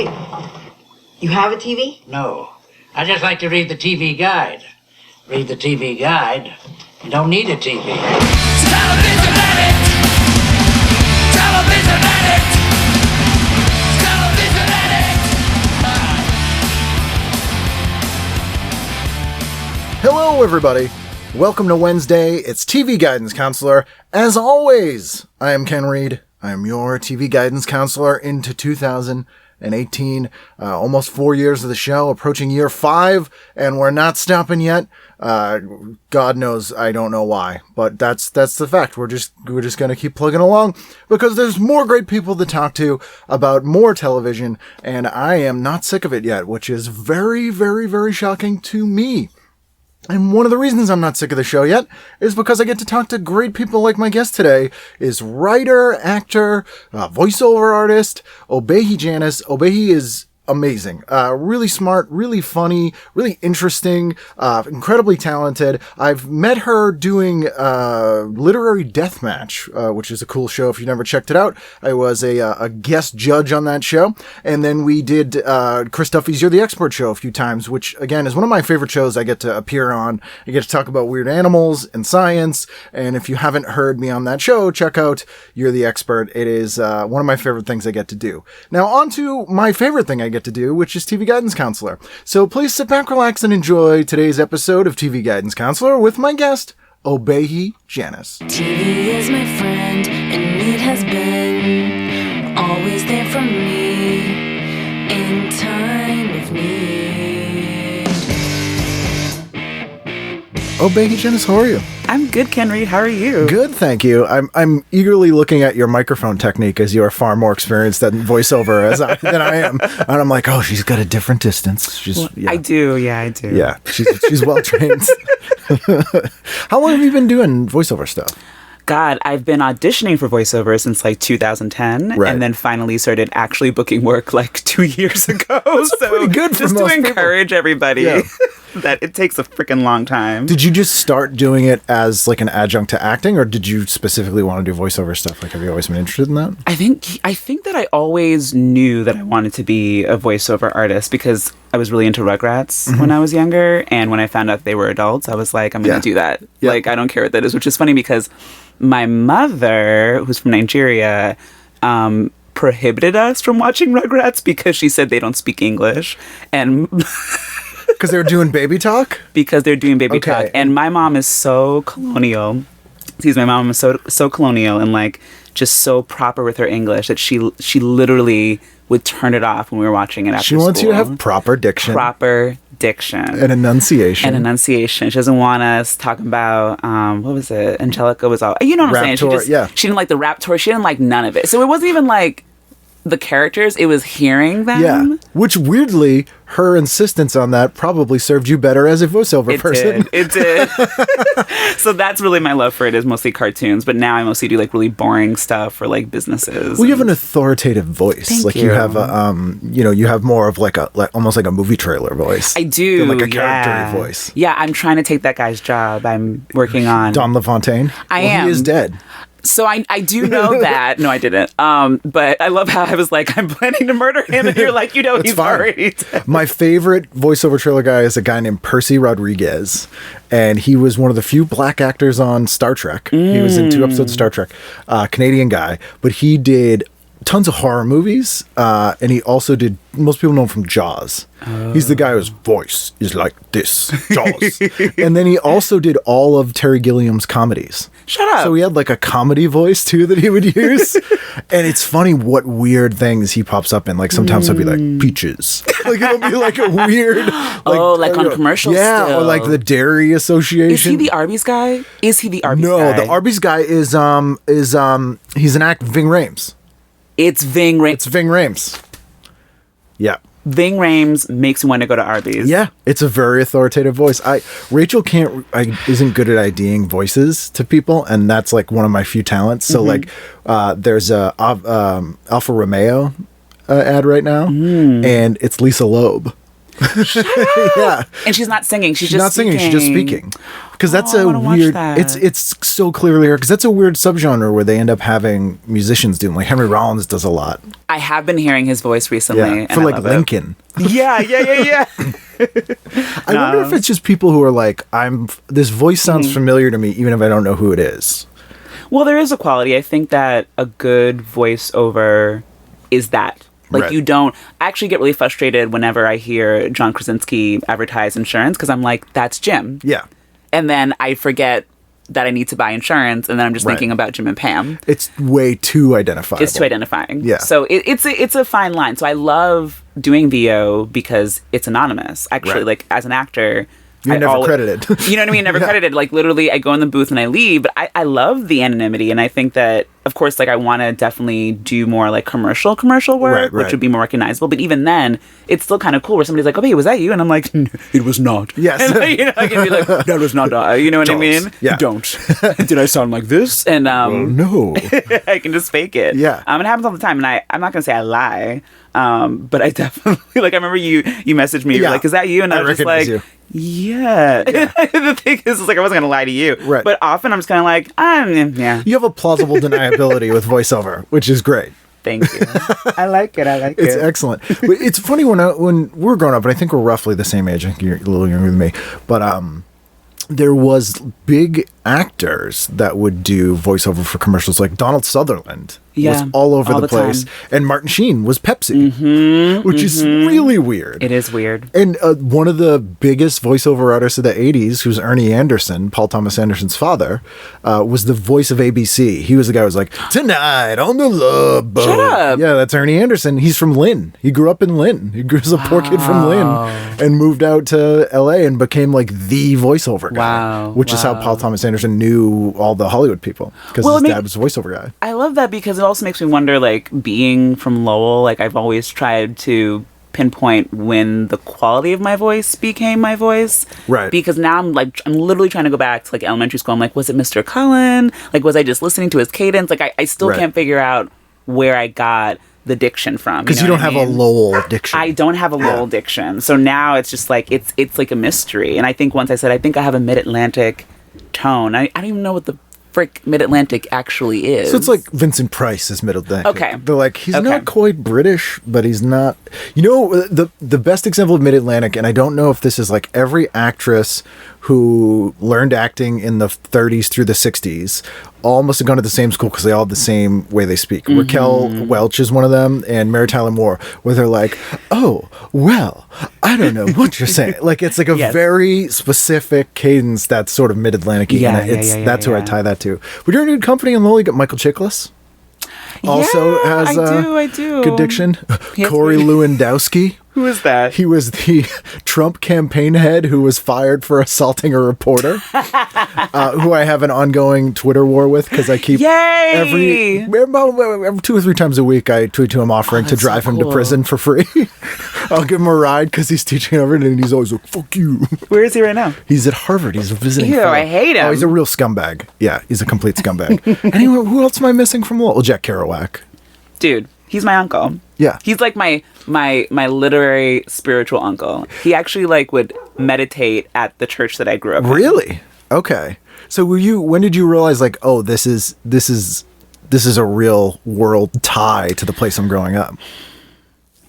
Wait, you have a TV? No. I just like to read the TV guide. Read the TV guide. You don't need a TV. Television addict! Television addict! Television addict! Hello, everybody. Welcome to Wednesday. It's TV Guidance Counselor. As always, I am Ken Reed. I am your TV Guidance Counselor into 2018. Almost 4 years of the show, approaching year 5, and we're not stopping yet. God knows, I don't know why, but that's the fact. We're just gonna keep plugging along because there's more great people to talk to about more television, and I am not sick of it yet, which is very, very, very shocking to me. And one of the reasons I'm not sick of the show yet is because I get to talk to great people like my guest today is writer, actor, voiceover artist, Obehi Janice. Obehi is amazing. Really smart, really funny, really interesting, incredibly talented. I've met her doing Literary Deathmatch, which is a cool show if you never checked it out. I was a guest judge on that show. And then we did Chris Duffy's You're the Expert show a few times, which, again, is one of my favorite shows I get to appear on. I get to talk about weird animals and science. And if you haven't heard me on that show, check out You're the Expert. It is one of my favorite things I get to do. Now, on to my favorite thing I get to do, which is TV Guidance Counselor. So please sit back, relax, and enjoy today's episode of TV Guidance Counselor with my guest, Obehi Janice. TV is my friend, and it has been always there for me in time of need. Obehi Janice, how are you? I'm good, Ken Reed. How are you? Good, thank you. I'm eagerly looking at your microphone technique as you are far more experienced than voiceover than I am. And I'm like, oh, she's got a different distance. I do. Yeah. She's well trained. How long have you been doing voiceover stuff? God, I've been auditioning for voiceover since like 2010, right. And then finally started actually booking work like 2 years ago. That's pretty good for just most to encourage everybody that it takes a freaking long time. Did you just start doing it as like an adjunct to acting, or did you specifically want to do voiceover stuff? Like, have you always been interested in that? I think that I always knew that I wanted to be a voiceover artist because I was really into Rugrats when I was younger, and when I found out they were adults, I was like, I'm going to do that. Yeah. Like, I don't care what that is, which is funny because my mother, who's from Nigeria, prohibited us from watching Rugrats because she said they don't speak English. And because they're doing baby talk? Because they're doing baby talk. And my mom is so colonial. My mom is so colonial and like just so proper with her English that she literally would turn it off when we were watching it after school. She wants you to have proper diction. And enunciation. She doesn't want us talking about, what was it? Angelica was all, you know what I'm saying? She didn't like the rap tour. She didn't like none of it. So it wasn't even like the characters, it was hearing them. Yeah, which weirdly, her insistence on that probably served you better as a voiceover person. It did. So that's really my love for it, is mostly cartoons. But now I mostly do like really boring stuff for like businesses. Well, you have an authoritative voice. Thank you. You have you have more of like almost like a movie trailer voice. I do. Like a character voice. Yeah, I'm trying to take that guy's job. I'm working on Don LaFontaine. I am. He is dead. So I do know that. No, I didn't. But I love how I was like, I'm planning to murder him, and you're like, he's already dead. My favorite voiceover trailer guy is a guy named Percey Rodriguez, and he was one of the few black actors on Star Trek. He was in 2 episodes of Star Trek. Canadian guy, but he did tons of horror movies, and he also did, most people know him from Jaws. He's the guy whose voice is like this, Jaws. And then he also did all of Terry Gilliam's comedies. Shut up. So he had like a comedy voice too that he would use. And it's funny what weird things he pops up in. Like sometimes he'll be like, peaches. Like it'll be like a weird. Like on commercials. Yeah, still. Or like the Dairy Association. Is he the Arby's guy? No, the Arby's guy is he's an actor, Ving Rhames. It's Ving Rhames. Yeah. Ving Rhames makes me want to go to Arby's. Yeah, it's a very authoritative voice. Rachel isn't good at IDing voices to people, and that's like one of my few talents. So like, there's a Alfa Romeo ad right now, and it's Lisa Loeb. Yeah. And she's not singing. She's She's just not singing. She's just speaking. Because that's I a wanna watch weird. that. It's so clearly her. Because that's a weird subgenre where they end up having musicians doing. Like Henry Rollins does a lot. I have been hearing his voice recently. Yeah, and for I like love it. Lincoln. Yeah. I wonder if it's just people who are like, this voice sounds Mm-hmm. familiar to me, even if I don't know who it is. Well, there is a quality. I think that a good voiceover is that. Like, Right. you don't... I actually get really frustrated whenever I hear John Krasinski advertise insurance, because I'm like, that's Jim. Yeah. And then I forget that I need to buy insurance, and then I'm just Right. thinking about Jim and Pam. It's way too identifiable. It's too identifying. Yeah. So it's a fine line. So I love doing VO because it's anonymous. Actually, Right. like, as an actor... You're never credited. You know what I mean? Never credited. Like, literally, I go in the booth and I leave. But I love the anonymity. And I think that, of course, like, I want to definitely do more, like, commercial work, Right. which would be more recognizable. But even then, it's still kind of cool where somebody's like, oh, hey, was that you? And I'm like, it was not. Yes. And, like, you know, I can be like, that was not, you know what I mean? Yeah. Don't. Did I sound like this? And No. I can just fake it. Yeah. It happens all the time. And I'm not going to say I lie. But I definitely, like, I remember you messaged me. You're Yeah. like, is that you? And I was just recognize like... you. Yeah. The thing is, like, I wasn't going to lie to you. Right. But often I'm just kind of like, yeah, You have a plausible deniability with voiceover, which is great. thank you. I like it. It's excellent. But it's funny when we were growing up, and I think we're roughly the same age. I think you're a little younger than me, but there was big actors that would do voiceover for commercials, like Donald Sutherland Yeah, was all over all the the place, time. and Martin Sheen was Pepsi, which is really weird. It is weird. And one of the biggest voiceover artists of the 80s, who's Ernie Anderson, Paul Thomas Anderson's father, was the voice of ABC. He was the guy who was like, tonight on the Love Boat. Shut up. Yeah, that's Ernie Anderson. He's from Lynn. He grew up in Lynn. He was a poor kid from Lynn and moved out to LA and became like the voiceover guy. Wow, Which is how Paul Thomas Anderson knew all the Hollywood people, because his dad was a voiceover guy. I love that because it also makes me wonder, like, being from Lowell, like, I've always tried to pinpoint when the quality of my voice became my voice. Right. Because now I'm literally trying to go back to, like, elementary school. I'm like, was it Mr. Cullen? Like, was I just listening to his cadence? Like, I still Right. can't figure out where I got the diction from. Because you know don't what have I a mean? Lowell diction. I don't have a Lowell diction. So now it's just like, it's like a mystery. And I think once I said, I think I have a mid-Atlantic tone. I don't even know what the frick mid-Atlantic actually is. So it's like Vincent Price is Middle-Atlantic. Okay. They're like, he's Okay. not quite British, but he's not... You know, the best example of Mid-Atlantic, and I don't know if this is like every actress who learned acting in the 30s through the 60s all must have gone to the same school because they all have the same way they speak. Raquel Welch is one of them, and Mary Tyler Moore, where they're like, oh, well, I don't know what you're saying. Like, it's like a Yes. very specific cadence that's sort of Mid-Atlantic-y. Yeah, and yeah, that's who I yeah. tie that to. But you're in a good company in Lowell. You got Michael Chiklis. Also Yeah, has I do. good diction. He has Corey good- Lewandowski. Who is that? He was the Trump campaign head who was fired for assaulting a reporter, who I have an ongoing Twitter war with because I keep Yay! every 2 or 3 times a week I tweet to him offering to that's so drive him to cool. prison for free. I'll give him a ride because he's teaching everything, and he's always like, "Fuck you." Where is he right now? He's at Harvard. He's a visiting. Ew, fellow. I hate him. Oh, he's a real scumbag. Yeah, he's a complete scumbag. Anyway, who else am I missing from Lowell? Jack Keroac. Dude, he's my uncle. Yeah. He's like my literary spiritual uncle. He actually like would meditate at the church that I grew up in. Really? Okay. So when did you realize like, oh, this is a real world tie to the place I'm growing up?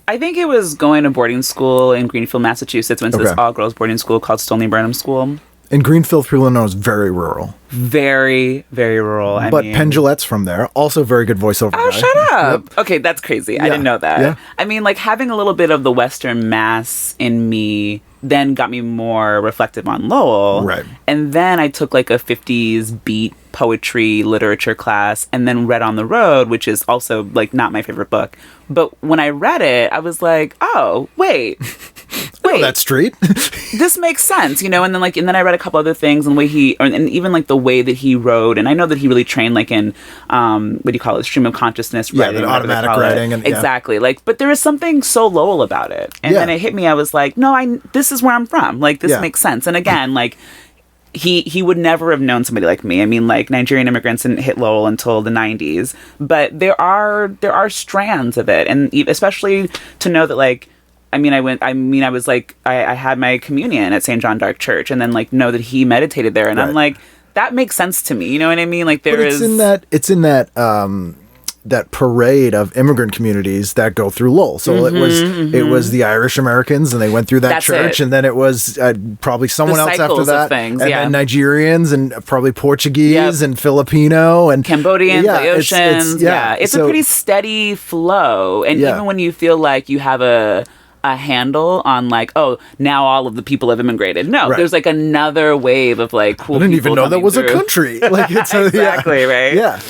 I think it was going to boarding school in Greenfield, Massachusetts. Went to this Okay. all-girls boarding school called Stony Burnham School. And Greenfield, people know, is very rural. Very, very rural. But Penn Jillette's from there. Also very good voiceover Oh, guy. shut up. Okay, that's crazy. I Yeah. didn't know that. Yeah. I mean, like, having a little bit of the Western Mass in me then got me more reflective on Lowell. Right. And then I took, like, a 50s beat poetry literature class and then read On the Road, which is also, like, not my favorite book. But when I read it, I was like, oh, wait. Oh, that street. This makes sense, you know. And then I read a couple other things and the way and even like the way that he wrote. And I know that he really trained like in what do you call it, stream of consciousness Yeah, writing, the whatever they automatic call it. writing and- yeah. Exactly. Like, but there is something so Lowell about it. And then Yeah. it hit me. I was like, no, this is where I'm from. Like, this Yeah. makes sense. And again, like. He would never have known somebody like me. I mean, like, Nigerian immigrants didn't hit Lowell until the 90s, but there are strands of it, and especially to know that, like, I was like, I had my communion at St. John Dark Church, and then like know that he meditated there, and I'm like, that makes sense to me. You know what I mean? Like it's in that parade of immigrant communities that go through Lowell. So it was the Irish Americans, and they went through that That's church, it. and then it was probably someone The else after cycles that, of things, and then Nigerians, and probably Portuguese, and Filipino, and Cambodians, Laotians. It's so, a pretty steady flow, and even when you feel like you have a handle on like, oh, now all of the people have immigrated. No, there's like another wave of like cool. I didn't even know that was through. a country. Like it's exactly right. Yeah,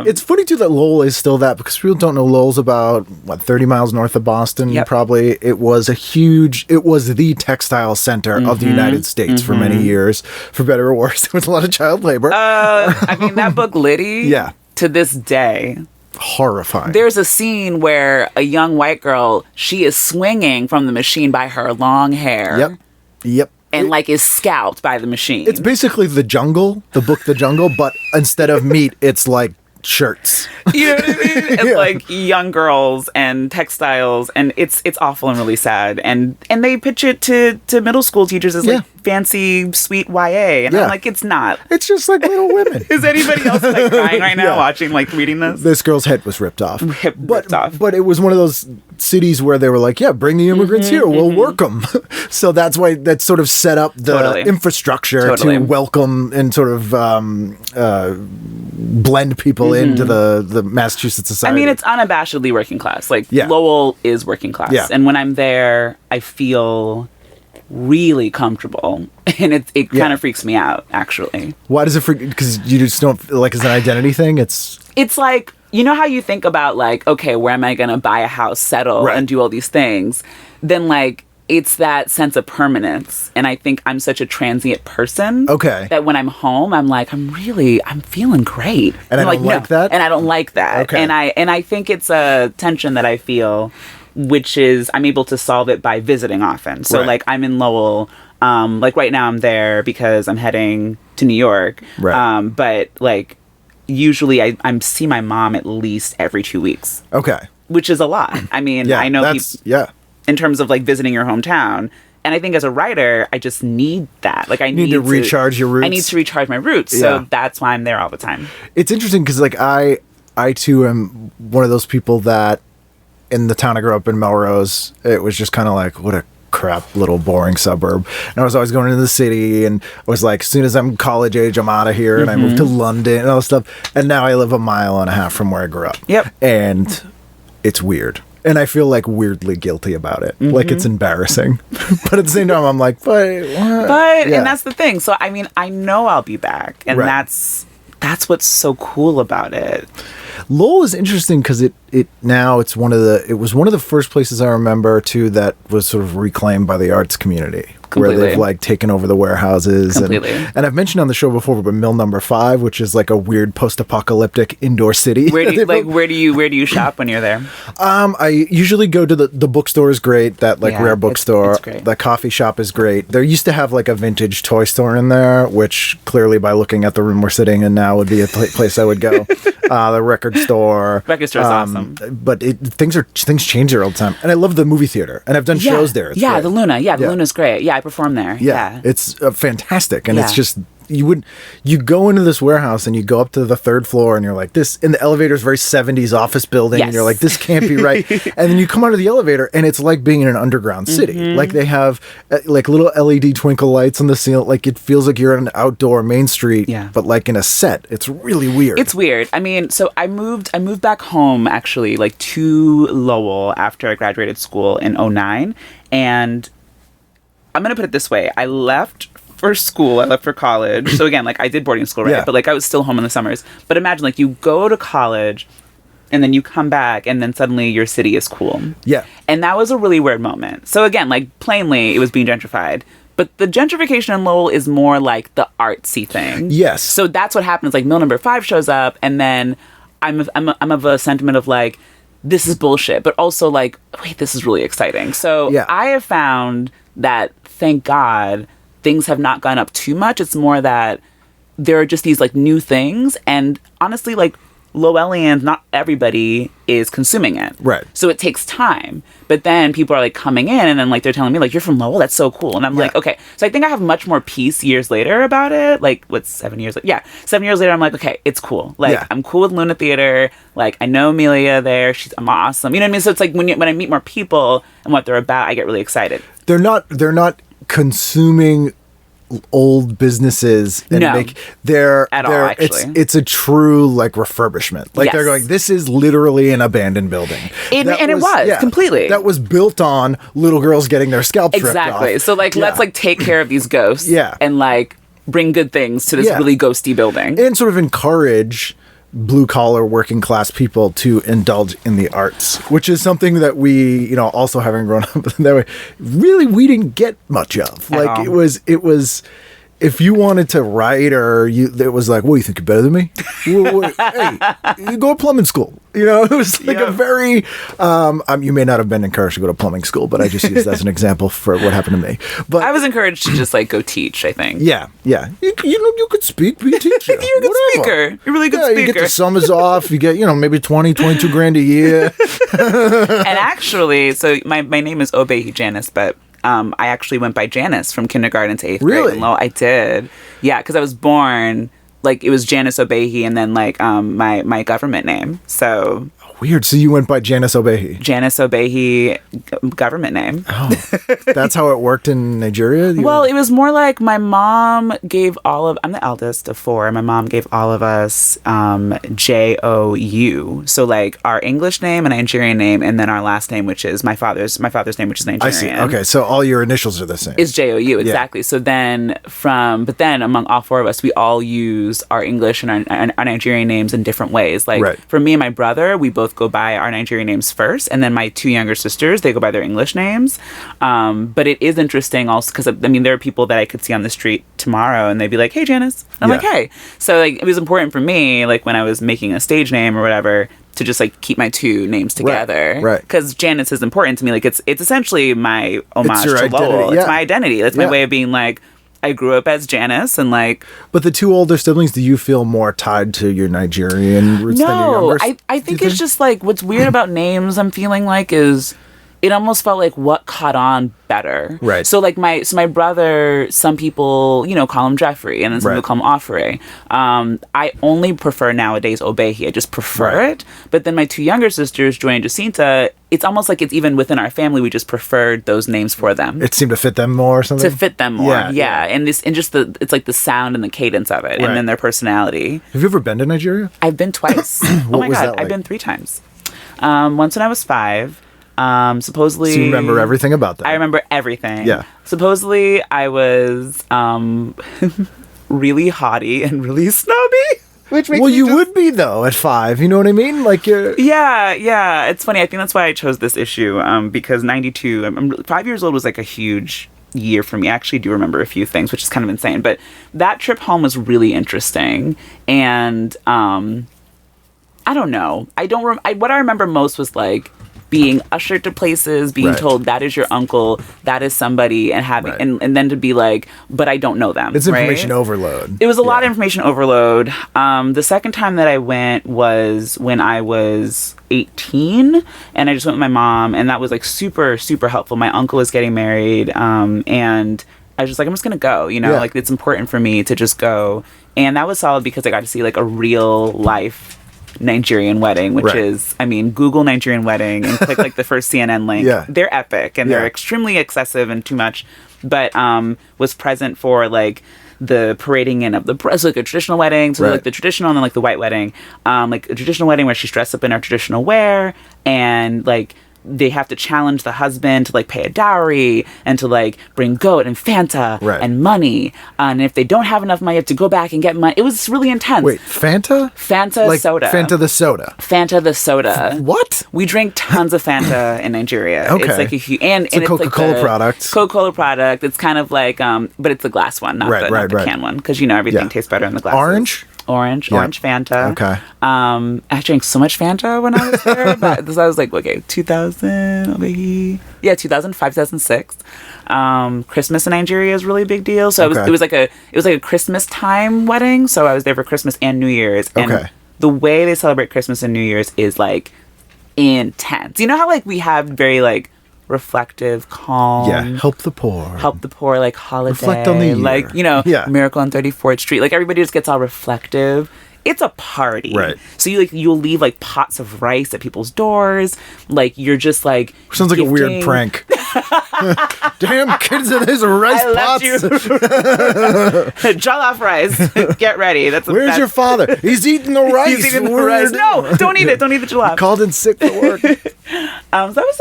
it's funny too that Lowell is still that, because people don't know Lowell's about 30 miles north of Boston. Yep. Probably it was the textile center of the United States for many years, for better or worse. There was a lot of child labor. I mean, that book Liddy. To this day. Horrifying. There's a scene where a young white girl, she is swinging from the machine by her long hair. Yep. And like is scalped by the machine. It's basically The Jungle, the book The Jungle, but instead of meat, it's like shirts. You know what I mean? It's like young girls and textiles, and it's awful and really sad. And they pitch it to middle school teachers as like fancy, sweet YA. And I'm like, it's not. It's just like Little Women. Is anybody else like crying right now watching, like reading this? This girl's head was ripped off. Ripped off. But it was one of those cities where they were like, yeah, bring the immigrants here. We'll work them. So that's why that sort of set up the infrastructure to welcome and sort of blend people into the Massachusetts society. I mean, it's unabashedly working class. Like, Lowell is working class. Yeah. And when I'm there, I feel really comfortable. And it kind of freaks me out, actually. Why does it freak? Because you just don't feel like it's an identity thing? It's like, you know how you think about, like, okay, where am I going to buy a house, settle, and do all these things? Then, like, it's that sense of permanence. And I think I'm such a transient person. Okay. That when I'm home, I'm like, I'm feeling great. And I don't like that? And I don't like that. Okay. And I think it's a tension that I feel, which is I'm able to solve it by visiting often. So, like, I'm in Lowell. Like, right now I'm there because I'm heading to New York. Right. But, like, usually I see my mom at least every 2 weeks. Okay. Which is a lot. I mean, I know people, in terms of like visiting your hometown. And I think as a writer, I just need that. Like, I need to recharge your roots. I need to recharge my roots. So that's why I'm there all the time. It's interesting because, like, I too am one of those people that in the town I grew up in, Melrose, it was just kind of like, what a crap little boring suburb. And I was always going into the city, and I was like, as soon as I'm college age, I'm out of here. And I moved to London and all this stuff. And now I live 1.5 miles from where I grew up. Yep. And it's weird. And I feel like weirdly guilty about it. Like it's embarrassing. But at the same time, I'm like, but and that's the thing. So, I mean, I know I'll be back. And that's what's so cool about it. Lowell is interesting because it was one of the first places I remember too that was sort of reclaimed by the arts community. Completely. Where they've like taken over the warehouses. And I've mentioned on the show before, but Mill Number 5, which is like a weird post-apocalyptic indoor city. Where do you shop when you're there? I usually go to the bookstore is great. That like rare bookstore. It's great. The coffee shop is great. There used to have like a vintage toy store in there, which clearly by looking at the room we're sitting in now would be a place I would go. The record store. Record store is awesome. But things change there all the time. And I love the movie theater. And I've done shows there. It's great. The Luna. Yeah, the Luna's great. Yeah, I perform there. Yeah. It's fantastic. And it's just, you go into this warehouse and you go up to the 3rd floor and you're like, and the elevator is very 70s office building. And you're like, this can't be right. And then you come out of the elevator and it's like being in an underground city. Like they have like little LED twinkle lights on the ceiling. Like it feels like you're on an outdoor main street, but like in a set. It's really weird. It's weird. I mean, so I moved back home actually, like to Lowell after I graduated school in 2009. And I'm going to put it this way. I left for school. I left for college. So again, like I did boarding school, right? Yeah. But like I was still home in the summers. But imagine like you go to college and then you come back and then suddenly your city is cool. Yeah. And that was a really weird moment. So again, like plainly it was being gentrified. But the gentrification in Lowell is more like the artsy thing. Yes. So that's what happens. Like Mill Number 5 shows up and then I'm of a sentiment of like, this is bullshit. But also like, wait, this is really exciting. So I have found that, thank God, things have not gone up too much. It's more that there are just these like new things. And honestly, like Lowellians, not everybody is consuming it. Right. So it takes time. But then people are like coming in and then like they're telling me like, you're from Lowell, that's so cool. And I'm like, okay. So I think I have much more peace years later about it. Like, what's 7 years later? Yeah. 7 years later, I'm like, okay, it's cool. Like, I'm cool with Luna Theater. Like, I know Amelia there. I'm awesome. You know what I mean? So it's like when I meet more people and what they're about, I get really excited. They're not consuming old businesses and it's a true like refurbishment. Like they're going, this is literally an abandoned building. It was completely. That was built on little girls getting their scalps ripped off. Exactly. So like let's like take care of these ghosts and like bring good things to this really ghosty building. And sort of encourage blue collar working class people to indulge in the arts, which is something that we, you know, also having grown up that way, really we didn't get much of. Like it was if you wanted to write it was like, well, you think you're better than me? Hey, you go to plumbing school. You know, it was like a very, you may not have been encouraged to go to plumbing school, but I just used that as an example for what happened to me. But I was encouraged to just like go teach, I think. Yeah. You could speak, be a teacher. You're a good speaker. You're a really good speaker. You get the summers off, you get, maybe 22 grand a year. And actually, so my name is Obehi Janice, but I actually went by Janice from kindergarten to 8th grade. Really? I did. Yeah, because I was born, like, it was Janice Obehi and then, like, my government name. So... Weird. So you went by Janice Obehi. Janice Obehi, government name. Oh, that's how it worked in Nigeria? Well, it was more like my mom gave I'm the eldest of 4. My mom gave all of us J-O-U. So like our English name, a Nigerian name, and then our last name, which is my father's name, which is Nigerian. I see. Okay. So all your initials are the same. It's J-O-U, exactly. Yeah. So then among all 4 of us, we all use our English and our Nigerian names in different ways. Like for me and my brother, we both go by our Nigerian names first, and then my 2 younger sisters, they go by their English names. But it is interesting also because, I mean, there are people that I could see on the street tomorrow and they'd be like, hey, Janice. I'm like, hey. So like it was important for me, like when I was making a stage name or whatever, to just like keep my 2 names together. Right. Because Janice is important to me. Like it's essentially my homage to Lowell. It's my identity. That's my way of being like, I grew up as Janice and like... But the 2 older siblings, do you feel more tied to your Nigerian roots than your younger? I think it's just like what's weird about names I'm feeling like is it almost felt like what caught on better. Right. So like my brother, some people, call him Jeffrey and then some people call him Offrey. I only prefer nowadays Obehi. I just prefer it. But then my 2 younger sisters, Joy and Jacinta, it's almost like it's even within our family, we just preferred those names for them. It seemed to fit them more or something? To fit them more, yeah. And just it's like the sound and the cadence of it and then their personality. Have you ever been to Nigeria? I've been twice. Oh my God, I've been 3 times. Once when I was 5. Supposedly... So you remember everything about that? I remember everything. Yeah. Supposedly, I was really haughty and really snobby. Which makes you would be, though, at 5. You know what I mean? Like, you're... Yeah. It's funny. I think that's why I chose this issue, because 92... 5 years old was, like, a huge year for me. I actually do remember a few things, which is kind of insane. But that trip home was really interesting. And, I don't know. What I remember most was, like... being ushered to places, being told that is your uncle, that is somebody, and having and then to be like, but I don't know them. It's information overload. It was a lot of information overload. The second time that I went was when I was 18, and I just went with my mom, and that was like super, super helpful. My uncle was getting married, and I was just like, I'm just gonna go, like it's important for me to just go. And that was solid because I got to see like a real life Nigerian wedding, which is, I mean, Google Nigerian wedding and click like the first CNN link. They're epic and they're extremely excessive and too much, but was present for like the parading in of the so like a traditional wedding, so like the traditional and then like the white wedding, like a traditional wedding where she's dressed up in her traditional wear and like they have to challenge the husband to like pay a dowry and to like bring goat and Fanta and money. And if they don't have enough money, you have to go back and get money. It was really intense. Wait, Fanta? Fanta like soda. Fanta the soda. Fanta the soda. What? We drink tons of Fanta in Nigeria. Okay. It's like a huge, and it's a Coca-Cola product. Coca-Cola product. It's kind of like, but it's the glass one, not the can one, because everything tastes better in the glass. Orange Fanta. Okay. I drank so much Fanta when I was there. But I was like, 2000, maybe. Yeah, 2005, 2006. Christmas in Nigeria is a really big deal. So it was like a Christmas time wedding. So I was there for Christmas and New Year's. And the way they celebrate Christmas and New Year's is like intense. You know how like we have very like reflective, calm, help the poor, like holiday, reflect on the year, like Miracle on 34th Street, like everybody just gets all reflective. It's a party, right? So you'll leave like pots of rice at people's doors, like you're just like sounds like a weird prank. Damn kids, there's rice pots. Jollof rice. Get ready. Where's your father? He's eating the rice. He's eating the rice. No, don't eat it. Don't eat the jollof. Called in sick for work. So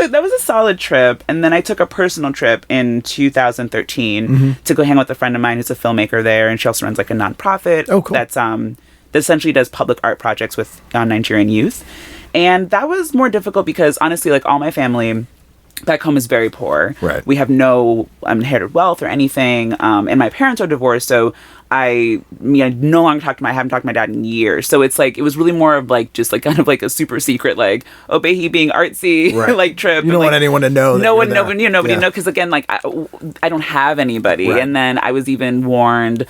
that was a solid trip, and then I took a personal trip in 2013 to go hang with a friend of mine who's a filmmaker there, and she also runs like a nonprofit. Oh, cool. That's that essentially does public art projects with Nigerian youth, and that was more difficult because honestly, like all my family back home is very poor. Right. We have no inherited wealth or anything, and my parents are divorced, so I no longer I haven't talked to my dad in years. So it's like it was really more of like just like kind of like a super secret like Obehi being artsy like trip. You don't want anyone to know. Nobody know because again like I don't have anybody, and then I was even warned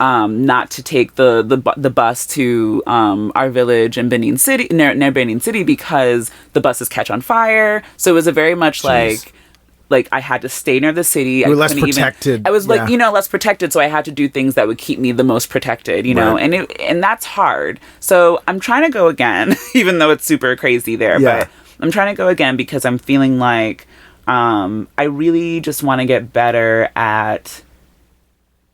not to take the bus to our village in Benin City, near Benin City, because the buses catch on fire. So it was a very much like I had to stay near the city. You were less protected. I was like less protected, so I had to do things that would keep me the most protected, you know, and that's hard. So I'm trying to go again, even though it's super crazy there. Yeah. But I'm trying to go again because I'm feeling like I really just want to get better at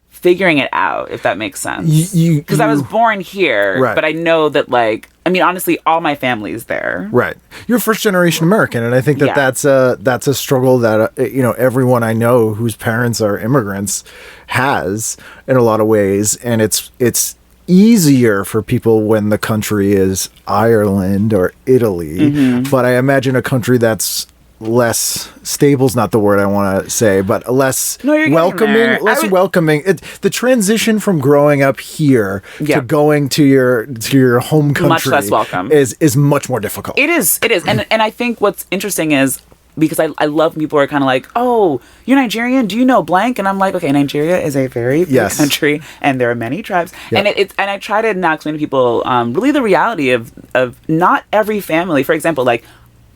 figuring it out, if that makes sense. Because I was born here, but I know that, like, I mean, honestly, all my family is there. Right. You're first generation American, and I think that that's a struggle that everyone I know whose parents are immigrants has in a lot of ways, and it's easier for people when the country is Ireland or Italy, but I imagine a country that's less stable's not the word I want to say, but less welcoming. The transition from growing up here to going to your home country much less welcome is much more difficult. It is, and I think what's interesting is because I love when people are kind of like, oh, you're Nigerian, do you know blank? And I'm like, okay, Nigeria is a very big country, and there are many tribes, and and I try to now explain to people really the reality of not every family. For example, like,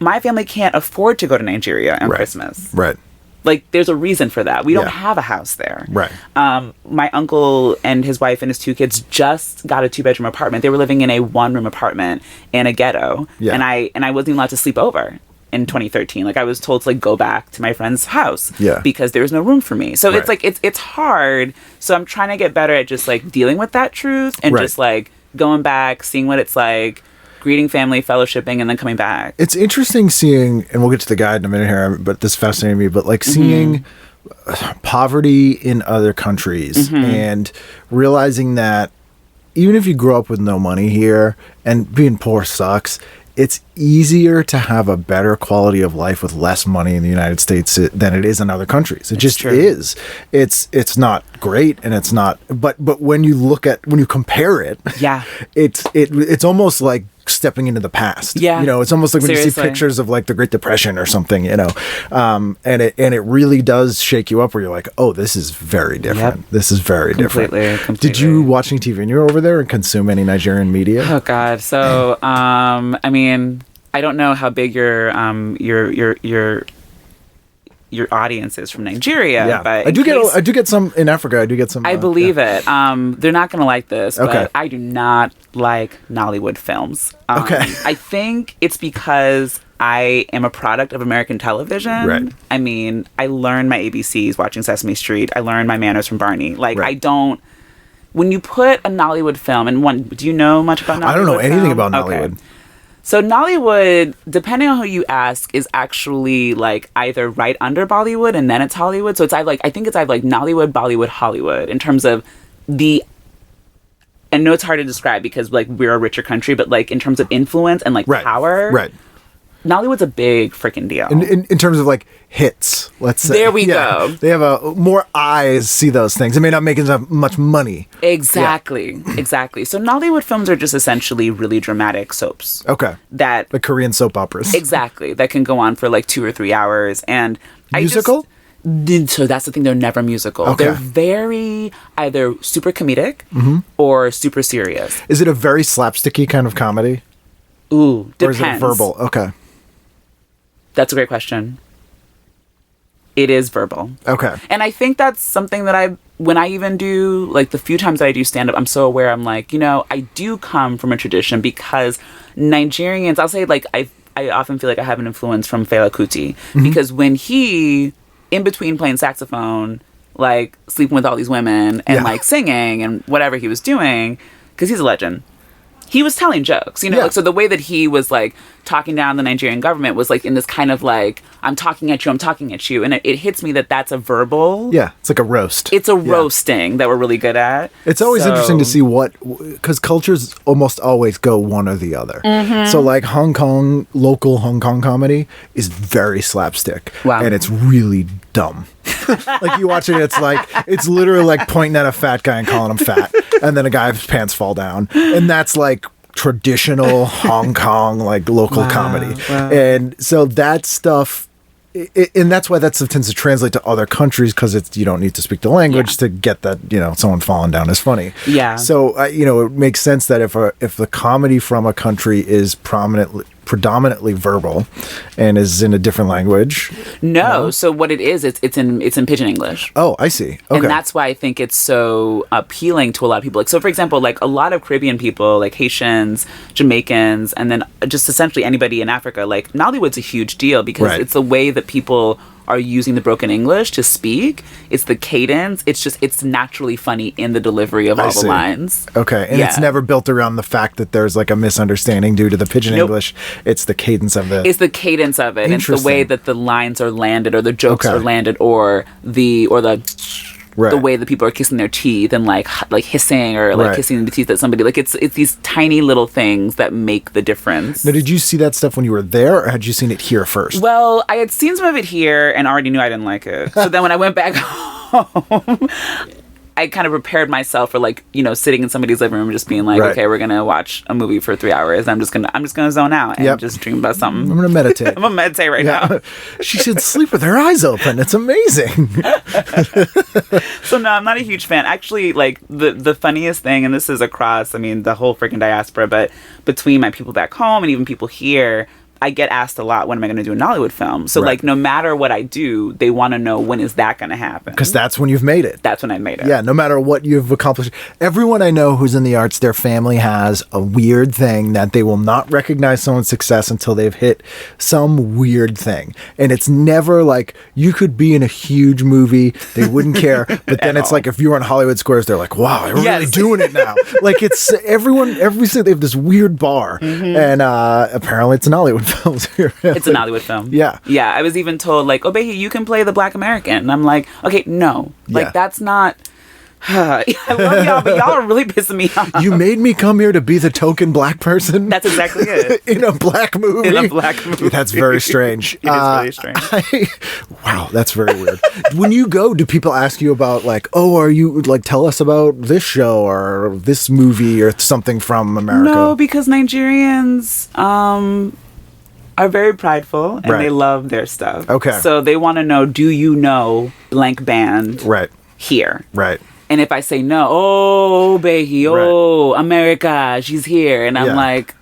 my family can't afford to go to Nigeria on Christmas. Right. Like, there's a reason for that. We don't have a house there. Right. My uncle and his wife and his 2 kids just got a 2-bedroom apartment. They were living in a 1-room apartment in a ghetto. Yeah. And I wasn't allowed to sleep over in 2013. Like, I was told to, like, go back to my friend's house. Yeah. Because there was no room for me. So it's like, it's hard. So I'm trying to get better at just, like, dealing with that truth and just, like, going back, seeing what it's like, greeting family, fellowshipping, and then coming back. It's interesting seeing, and we'll get to the guide in a minute here, but this fascinated me, but like seeing poverty in other countries and realizing that even if you grow up with no money here, and being poor sucks, it's easier to have a better quality of life with less money in the United States than it is in other countries. It just is. It's not great, and it's not. But when you compare it, it's almost like stepping into the past. Yeah, it's almost like when you see pictures of like the Great Depression or something. And it really does shake you up, where you're like, oh, this is very different. Yep. This is very different. Completely. Did you watching TV and you're over there and consume any Nigerian media? Oh God. So I mean, I don't know how big your audience is from Nigeria, but I do get some in Africa. I do get some. I believe it. They're not going to like this, but I do not like Nollywood films. I think it's because I am a product of American television. Right. I mean, I learned my ABCs watching Sesame Street. I learned my manners from Barney. Like, I don't. When you put a Nollywood film, and do you know much about Nollywood? I don't know anything about Nollywood. Okay. So Nollywood, depending on who you ask, is actually like either right under Bollywood and then it's Hollywood. So it's I think it's either like Nollywood, Bollywood, Hollywood in terms of the. I know it's hard to describe because like we're a richer country, but like in terms of influence and like power, Nollywood's a big freaking deal. In terms of like hits, let's say. There we go. They have more eyes see those things. It may not make as much money. Exactly. Exactly. So Nollywood films are just essentially really dramatic soaps. Okay. That the Korean soap operas. Exactly. That can go on for like 2 or 3 hours. And musical? So that's the thing, they're never musical. Okay. They're very either super comedic or super serious. Is it a very slapsticky kind of comedy? Ooh, depends. Or is it verbal? Okay. That's a great question. It is verbal. Okay. And I think that's something that when I even do, like the few times that I do stand up, I'm so aware, I'm like, I do come from a tradition because Nigerians, I'll say like, I often feel like I have an influence from Fela Kuti because when he, in between playing saxophone, like sleeping with all these women and like singing and whatever he was doing, because he's a legend, he was telling jokes, like, so the way that he was like talking down the Nigerian government was like in this kind of like, I'm talking at you. And it hits me that that's a verbal. Yeah. It's like a roast. It's a roasting that we're really good at. It's always interesting to see because cultures almost always go one or the other. So like local Hong Kong comedy is very slapstick. Wow. And it's really dumb. Like you watch it, it's literally like pointing at a fat guy and calling him fat. And then a guy's pants fall down. And that's like traditional Hong Kong, like local comedy. Wow. And so that stuff, and that's why that stuff tends to translate to other countries because you don't need to speak the language to get that, someone falling down is funny. Yeah. So, it makes sense that if the comedy from a country is predominantly verbal and is in a different language. No. So what it is, it's in Pidgin English. Oh, I see. Okay. And that's why I think it's so appealing to a lot of people. Like, so for example, like a lot of Caribbean people, like Haitians, Jamaicans, and then just essentially anybody in Africa, like Nollywood's a huge deal because it's the way that people are using the broken English to speak. It's the cadence. It's naturally funny in the delivery of all the lines. Okay. And it's never built around the fact that there's like a misunderstanding due to the Pidgin English. It's the cadence of it. It's the cadence of it. It's the way that the lines are landed or the jokes are landed or the way that people are kissing their teeth and like hissing or like kissing the teeth at somebody. Like it's these tiny little things that make the difference. Now, did you see that stuff when you were there or had you seen it here first? Well, I had seen some of it here and already knew I didn't like it. So then when I went back home, I kind of prepared myself for like, sitting in somebody's living room just being like, okay, we're going to watch a movie for 3 hours. I'm just going to zone out and just dream about something. I'm going to meditate. I'm going to meditate right now. She should sleep with her eyes open. It's amazing. So no, I'm not a huge fan. Actually, like the funniest thing, and this is across, the whole freaking diaspora, but between my people back home and even people here, I get asked a lot, when am I going to do a Nollywood film? So, like, no matter what I do, they want to know, when is that going to happen? Because that's when you've made it. That's when I made it. Yeah, no matter what you've accomplished. Everyone I know who's in the arts, their family has a weird thing that they will not recognize someone's success until they've hit some weird thing. And it's never like, you could be in a huge movie, they wouldn't care. But then it's like, if you're on Hollywood Squares, they're like, wow, I'm really doing it now. Like, it's everyone, they have this weird bar. And apparently it's an Hollywood films here. It's a Nollywood film. Yeah. Yeah, I was even told, like, Obehi, you can play the Black American. And I'm like, okay, no. Like, that's not... I love y'all, but y'all are really pissing me off. You made me come here to be the token black person? That's exactly it. In a black movie? In a black movie. That's very strange. It is really strange. Wow, that's very weird. When you go, do people ask you about, like, oh, are you, like, tell us about this show or this movie or something from America? No, because Nigerians... are very prideful and they love their stuff. Okay. So they want to know, do you know blank band here? Right. And if I say no, oh, Obehi, oh, America, she's here. And I'm like,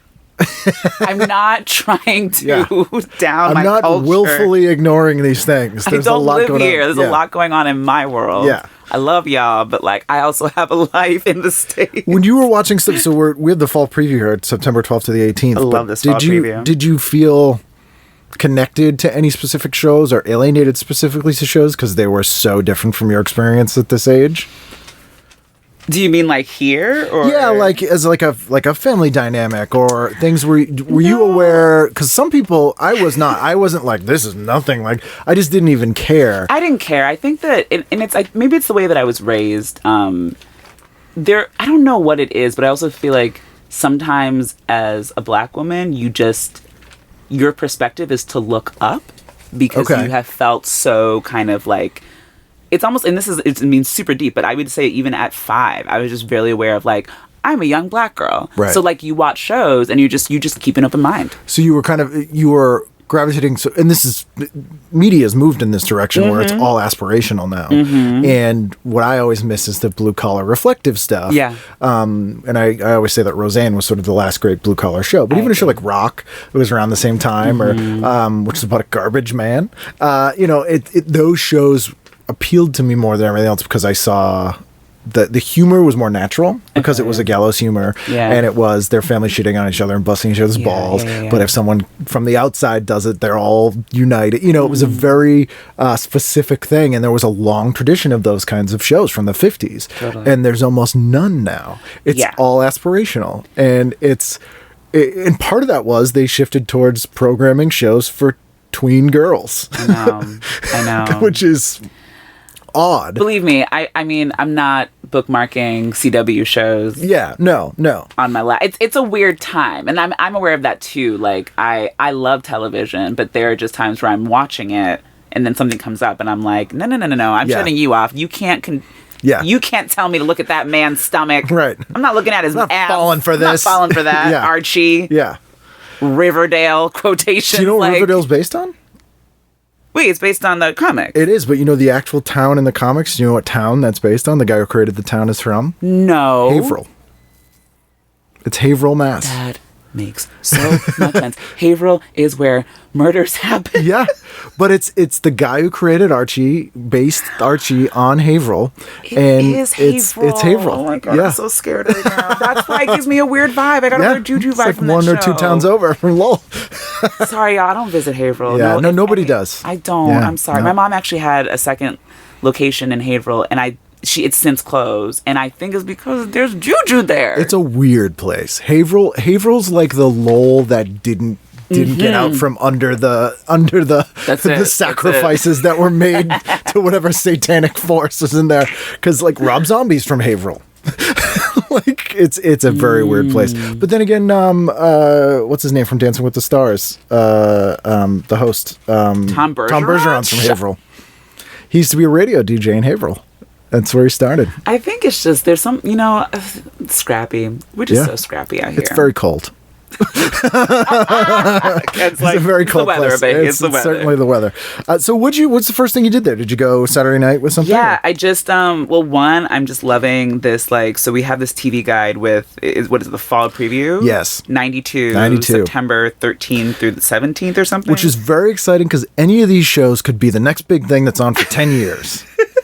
I'm not trying to down my culture. I'm not willfully ignoring these things. There's a lot going on. There's a lot going on in my world. Yeah. I love y'all, but like I also have a life in the States. When you were watching stuff, so we had the fall preview here at September 12th to the 18th. I love this fall preview. Did you feel connected to any specific shows or alienated specifically to shows because they were so different from your experience at this age? Do you mean like here? Or? Yeah, like as like a family dynamic or things were you aware? Because some people, I wasn't like, this is nothing. Like, I just didn't even care. I didn't care. I think that, and it's like, maybe it's the way that I was raised. I don't know what it is, but I also feel like sometimes as a black woman, your perspective is to look up because you have felt so kind of like, it's almost, and it means super deep, but I would say even at 5, I was just very aware of like, I'm a young black girl. Right. So like you watch shows and you just keep an open mind. So you were gravitating. So, and this is media's moved in this direction where it's all aspirational now. And what I always miss is the blue collar reflective stuff. Yeah. And I always say that Roseanne was sort of the last great blue collar show. But even a show like Rock, it was around the same time, or which is about a garbage man. Those shows appealed to me more than everything else because I saw the humor was more natural because it was a gallows humor, and it was their family shitting on each other and busting each other's balls. But if someone from the outside does it, they're all united. It was a very specific thing, and there was a long tradition of those kinds of shows from the 50s. Totally. And there's almost none now. It's all aspirational, and and part of that was they shifted towards programming shows for tween girls. I know. Which is odd. Believe me, I mean, I'm not bookmarking CW shows. Yeah, no. On my lap. It's a weird time, and I'm aware of that too. Like, I love television, but there are just times where I'm watching it, and then something comes up, and I'm like, no, I'm shutting you off. You can't you can't tell me to look at that man's stomach. Right. I'm not looking at his abs. Falling for this. I'm not falling for that. Archie. Yeah. Riverdale quotation. Do you know what Riverdale's based on? Wait, it's based on the comic. It is, but the actual town in the comics, do you know what town that's based on? The guy who created the town is from? No. Haverhill. It's Haverhill, Mass. That makes so much sense. Haverhill is where murders happen. Yeah, but it's the guy who created Archie, based Archie on Haverhill. It's Haverhill. Oh my God, I'm so scared right now. That's why it gives me a weird vibe. I got a weird juju vibe from that one show. or two towns over from Lowell. Sorry, y'all, I don't visit Haverhill. Yeah, nobody does. I don't. Yeah, I'm sorry. no. My mom actually had a second location in Haverhill, and it's since closed, and I think it's because there's juju there. It's a weird place. Haverhill's like the Lowell that didn't get out from under the sacrifices that were made to whatever satanic force was in there. Because like Rob Zombie's from Haverhill. Like it's a very weird place. But then again, what's his name from Dancing with the Stars? The host, Tom Bergeron's from Haverhill. He used to be a radio DJ in Haverhill. That's where he started. I think it's just there's some scrappy. We're just so scrappy out here. It's very cold. It's a very cold place. It's the weather. Certainly the weather. So what's the first thing you did there? Did you go Saturday night with something? Yeah, I just I'm just loving this, so we have this TV guide with what is it, the fall preview? Yes. 92. September 13th through the 17th or something. Which is very exciting because any of these shows could be the next big thing that's on for 10 years.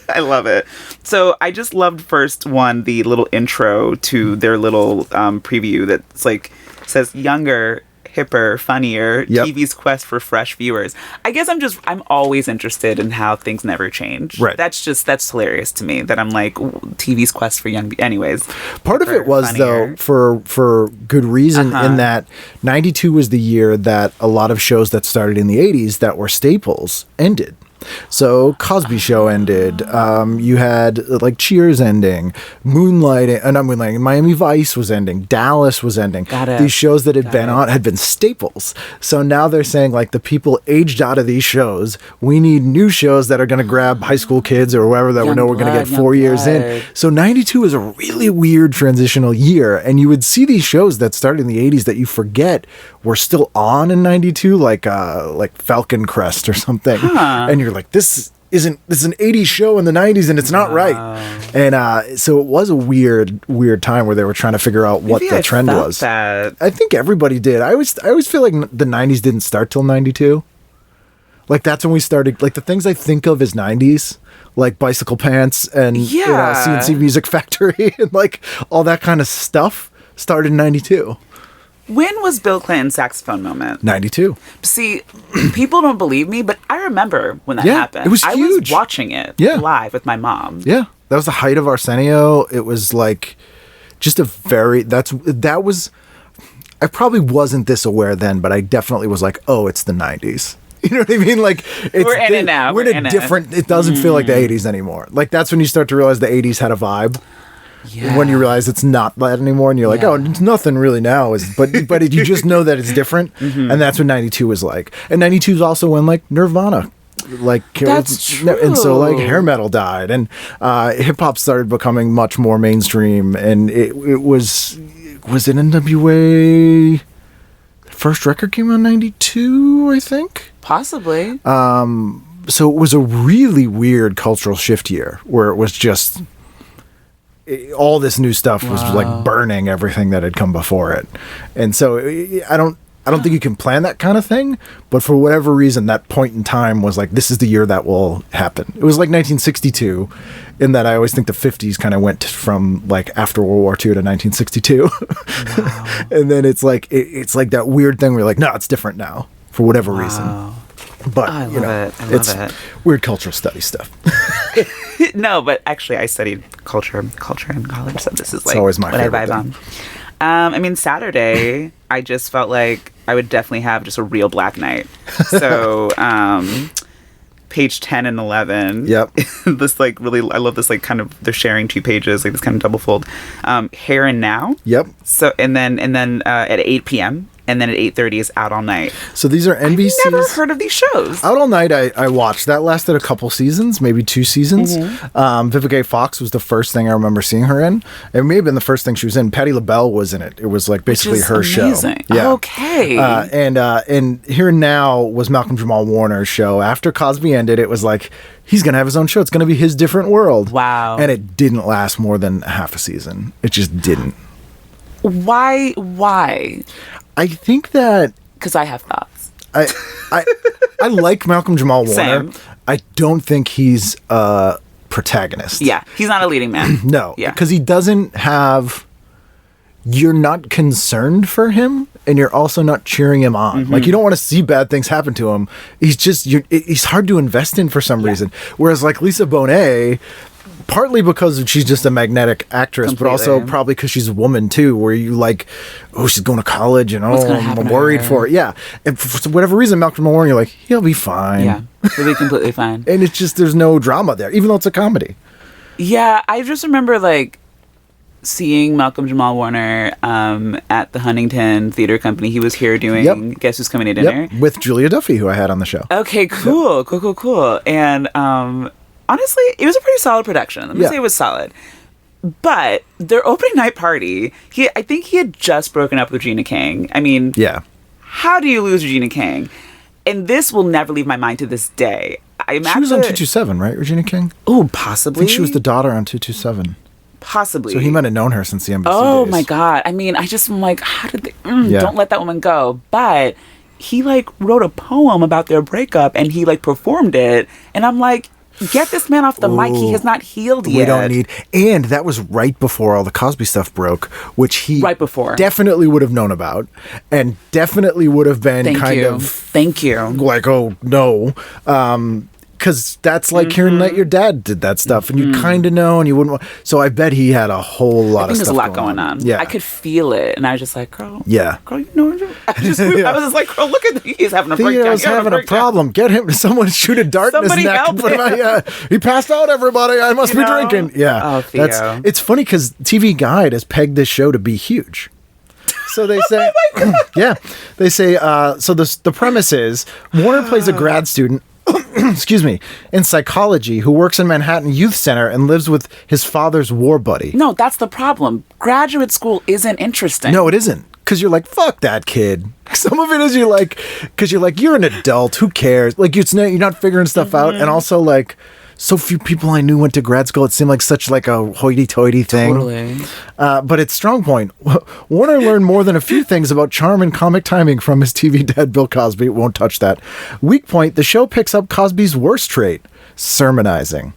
I love it. So I just loved first one, the little intro to their little preview that's says younger, hipper, funnier, TV's quest for fresh viewers. I guess I'm always interested in how things never change. Right. That's hilarious to me that I'm like, TV's quest for young, anyways. Part of it was funnier. Though for good reason in that 92 was the year that a lot of shows that started in the 80s that were staples ended. So Cosby Show ended. You had Cheers ending, Moonlighting, Miami Vice was ending, Dallas was ending. These shows that had been staples. So now they're saying the people aged out of these shows. We need new shows that are going to grab high school kids or whoever that we know we're going to get 4 years in. So 92 was a really weird transitional year, and you would see these shows that started in the 80s that you forget were still on in 92, like Falcon Crest or something, and you're like, this is an 80s show in the 90s and it's not right. And so it was a weird time where they were trying to figure out what the trend was. That. I think everybody did. I always feel like the 90s didn't start till 92. That's when we started, the things I think of as 90s, like Bicycle Pants and CNC Music Factory and all that kind of stuff started in 92. When was Bill Clinton's saxophone moment? 92. See, people don't believe me, but I remember when that happened. It was huge. I was watching it live with my mom. Yeah. That was the height of Arsenio. It was just a very, that was, I probably wasn't this aware then, but I definitely was oh, it's the 90s. You know what I mean? We're in it now. We're in a different, it doesn't feel like the 80s anymore. That's when you start to realize the 80s had a vibe. Yeah. When you realize it's not that anymore, and you're like, oh, it's nothing really now. But you just know that it's different, and that's what 92 was like. And 92 is also when Nirvana, that's true. And so hair metal died, and hip hop started becoming much more mainstream. And it was it NWA? first record came out in 92, I think. Possibly. So it was a really weird cultural shift year where it was just all this new stuff was like burning everything that had come before it. And so I don't think you can plan that kind of thing, but for whatever reason, that point in time was like, this is the year that will happen. It was like 1962, in that I always think the 50s kind of went from like after World War II to 1962. Wow. And then it's like that weird thing where you're like, no, it's different now for whatever reason. But I love it. Weird cultural study stuff. No, but actually I studied culture in college, so this is like always my what I favorite vibe thing. on. I mean, Saturday, I just felt like I would definitely have just a real black night. So, page 10 and 11. Yep. This like really, I love this like kind of, they're sharing 2 pages, like this kind of double fold. Here and Now. Yep. So, and then at 8 p.m. And then at 8:30 is Out All Night. So these are NBC's. I've never heard of these shows. Out All Night, I watched. That lasted a couple seasons, maybe 2 seasons. Vivica A. Fox was the first thing I remember seeing her in. It may have been the first thing she was in. Patti LaBelle was in it. It was like basically her amazing. show. Yeah. Okay. And Here and Now was Malcolm Jamal Warner's show. After Cosby ended, it was like, he's going to have his own show. It's going to be his different world. Wow. And it didn't last more than half a season. It just didn't. Why? I think that Because I have thoughts. I like Malcolm Jamal Warner. Same. I don't think he's a protagonist. Yeah, he's not a leading man. No, Yeah. because he doesn't have. You're not concerned for him, and you're also not cheering him on. Like, you don't want to see bad things happen to him. He's just he's hard to invest in for some reason. Whereas like Lisa Bonet, partly because she's just a magnetic actress, but also Completely. probably because she's a woman too, where you like, oh, she's going to college, and What's gonna I'm happen to worried her? for it. Yeah, and for whatever reason, Malcolm Warner, you're like, he'll be fine. Yeah, he'll be completely fine. And it's just, there's no drama there, even though it's a comedy. Yeah, I just remember like seeing Malcolm Jamal Warner at the Huntington Theater Company. He was here doing Yep. Guess Who's Coming to Dinner? Yep, with Julia Duffy, who I had on the show. Okay, cool. And honestly, it was a pretty solid production. Let me Yeah. say it was solid. But their opening night party, I think he had just broken up with Regina King. I mean, Yeah. how do you lose Regina King? And this will never leave my mind to this day. She was on 227, right, Regina King? Oh, I possibly. think she was the daughter on 227. Possibly. So he might have known her since the NBC Oh days. my God. I mean, I just am like, how did they, Yeah. don't let that woman go. But he like wrote a poem about their breakup and he like performed it. And I'm like, get this man off the mic. He has not healed yet. We don't need... And that was right before all the Cosby stuff broke, which he Right before. definitely would have known about, and definitely would have been Thank you. like, oh, no. Because that's like Kieran Knight, your dad did that stuff, and you kind of know, and you wouldn't want... So I bet he had a whole lot I of think there's stuff a lot going on. Yeah. I could feel it. And I was just like, girl, Yeah. you know, I was just like, girl, look at he's having a breakdown. Theo's You're having a breakdown. problem. Get him. Someone shoot a dart Somebody in his neck. help Put him him. out. He passed out. Everybody. I must You be know? drinking. Yeah. Oh, Theo. It's funny because TV Guide has pegged this show to be huge. So they say, yeah, they say. So the premise is Warner plays a grad student. Excuse me, in psychology, who works in Manhattan Youth Center and lives with his father's war buddy. No, that's the problem. Graduate school isn't interesting. No, it isn't. Because you're like, fuck that kid. Some of it is you're an adult. Who cares? Like, you're not figuring stuff out. And also, like, so few people I knew went to grad school. It seemed like such like a hoity-toity thing. Totally. But its strong point, Warner learned more than a few things about charm and comic timing from his TV dad, Bill Cosby. Won't touch that. Weak point, the show picks up Cosby's worst trait, sermonizing.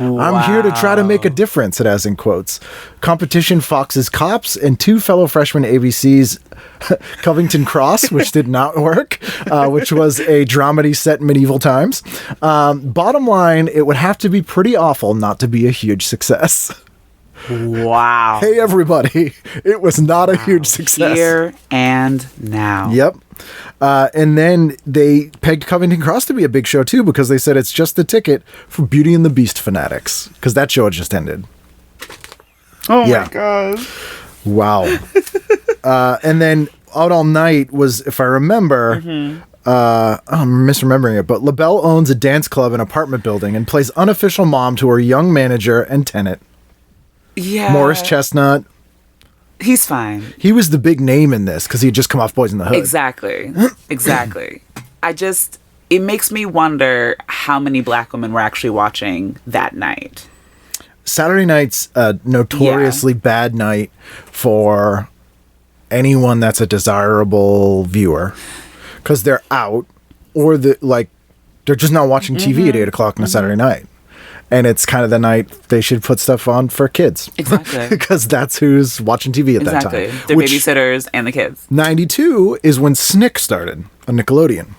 I'm here to try to make a difference, it has in quotes. Competition Fox's Cops and 2 fellow freshmen ABC's Covington Cross, which did not work, which was a dramedy set in medieval times. Bottom line, it would have to be pretty awful not to be a huge success. Wow. Hey, everybody. It was not a huge success. Here and now. Yep. And then they pegged Covington Cross to be a big show, too, because they said it's just the ticket for Beauty and the Beast fanatics, because that show had just ended. Oh, Yeah. my God. Wow. And then Out All Night was, if I remember, I'm misremembering it, but LaBelle owns a dance club and apartment building and plays unofficial mom to her young manager and tenant, Yeah. Morris Chestnut. He's fine. He was the big name in this because he had just come off Boys in the Hood. Exactly. It makes me wonder how many black women were actually watching that night. Saturday night's a notoriously bad night for anyone that's a desirable viewer because they're out or they're just not watching TV at 8 o'clock on a Saturday night. And it's kind of the night they should put stuff on for kids. Exactly. Because that's who's watching TV at that time. They're babysitters and the kids. 92 is when SNICK started on Nickelodeon,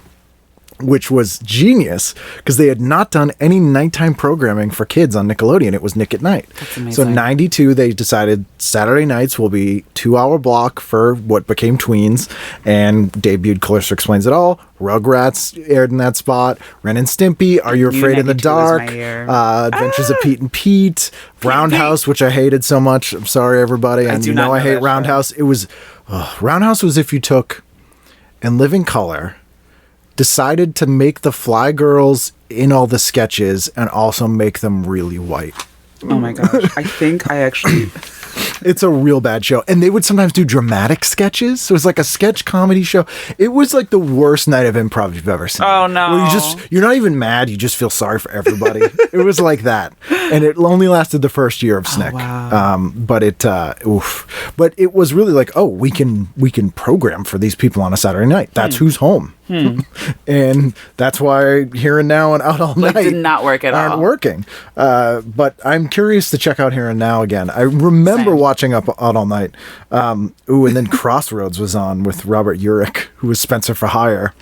which was genius because they had not done any nighttime programming for kids on Nickelodeon. It was Nick at Night. That's amazing. So 92, they decided Saturday nights will be 2-hour block for what became tweens and debuted Clarissa Explains It All. Rugrats aired in that spot. Ren and Stimpy, Are You Afraid in the Dark? Adventures of Pete and Pete. Roundhouse, which I hated so much. I'm sorry, everybody. And you know I hate Roundhouse. It was... Roundhouse was if you took In Living Color... decided to make the Fly Girls in all the sketches and also make them really white. Oh my gosh. I think I actually... It's a real bad show. And they would sometimes do dramatic sketches. So it's like a sketch comedy show. It was like the worst night of improv you've ever seen. Oh, no. Where you're not even mad. You just feel sorry for everybody. It was like that. And it only lasted the first year of SNICK. Wow. But it was really like, oh, we can program for these people on a Saturday night. That's who's home. And that's why Here and Now and Out All Night did not work at all. Aren't working. But I'm curious to check out Here and Now again. I remember watching Out All Night. And then Crossroads was on with Robert Urich, who was Spencer for Hire.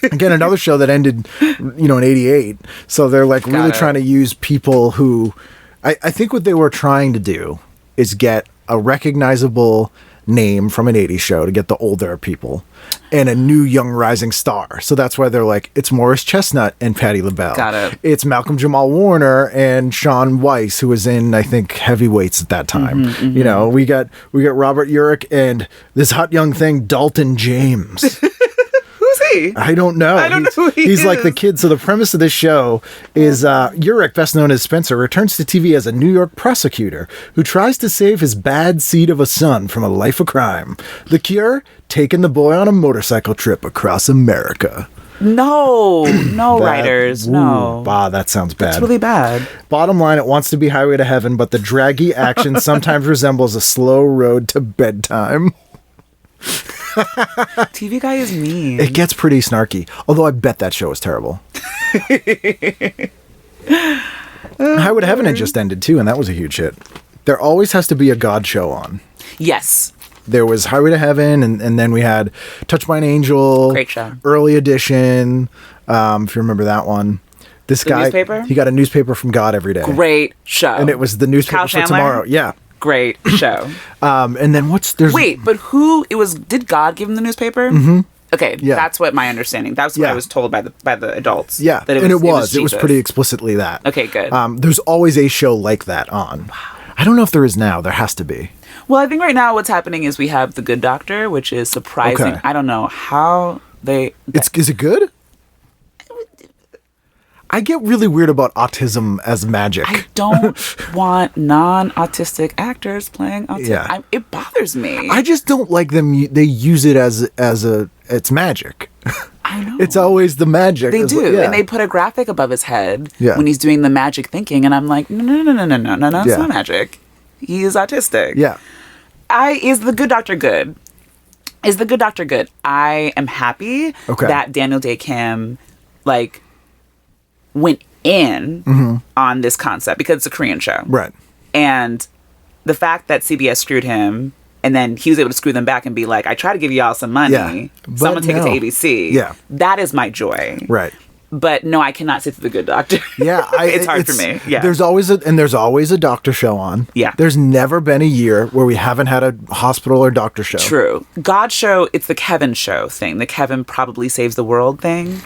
Again, another show that ended, in 88. So they're like really trying to use people who, I think what they were trying to do is get a recognizable name from an 80s show to get the older people and a new young rising star. So that's why they're like, it's Morris Chestnut and Patti LaBelle. Got it. It's Malcolm Jamal Warner and Sean Weiss, who was in, I think, Heavyweights at that time. We got Robert Urich and this hot young thing, Dalton James. Who's he? I don't know. I don't know who he He's is. like the kid. So the premise of this show is Urich, best known as Spencer, returns to TV as a New York prosecutor who tries to save his bad seed of a son from a life of crime. The cure? Taking the boy on a motorcycle trip across America. No, writers, no. Wow, that sounds bad. It's really bad. Bottom line, it wants to be Highway to Heaven, but the draggy action sometimes resembles a slow road to bedtime. TV Guy is mean. It gets pretty snarky, although I bet that show was terrible. Highway to Heaven had just ended too, and that was a huge hit. There always has to be a God show on. Yes. There was Highway to Heaven, and then we had Touched by an Angel. Great show. Early Edition, if you remember that one. This guy, newspaper? He got a newspaper from God every day. Great show. And it was the newspaper Kyle for Chandler? tomorrow. Yeah. Great show. And then Wait, but did God give him the newspaper? Mm-hmm. Okay, Yeah. That's what my understanding. That's what I was told by the adults. Yeah, that it was Jesus. pretty explicitly that. Okay, good. There's always a show like that on. Wow. I don't know if there is now. There has to be. Well, I think right now what's happening is we have The Good Doctor, which is surprising. Okay. I don't know how they... Is it good? I get really weird about autism as magic. I don't want non-autistic actors playing autism. Yeah. It bothers me. I just don't like them. They use it as it's magic. I know. It's always the magic. They It's do, like, yeah. and they put a graphic above his head Yeah. when he's doing the magic thinking, and I'm like, no, it's Yeah. not magic. He is autistic. Yeah. Is The Good Doctor good? Is The Good Doctor good? I am happy that Daniel Day Kim, went in on this concept because it's a Korean show. Right. And the fact that CBS screwed him and then he was able to screw them back and be like, I try to give y'all some money. Yeah, but Someone take it to no. ABC. Yeah. That is my joy. Right. But no, I cannot sit through The Good Doctor. Yeah, it's hard for me. Yeah. There's always a doctor show on. Yeah. There's never been a year where we haven't had a hospital or doctor show. True. God show, it's the Kevin show thing. The Kevin probably saves the world thing.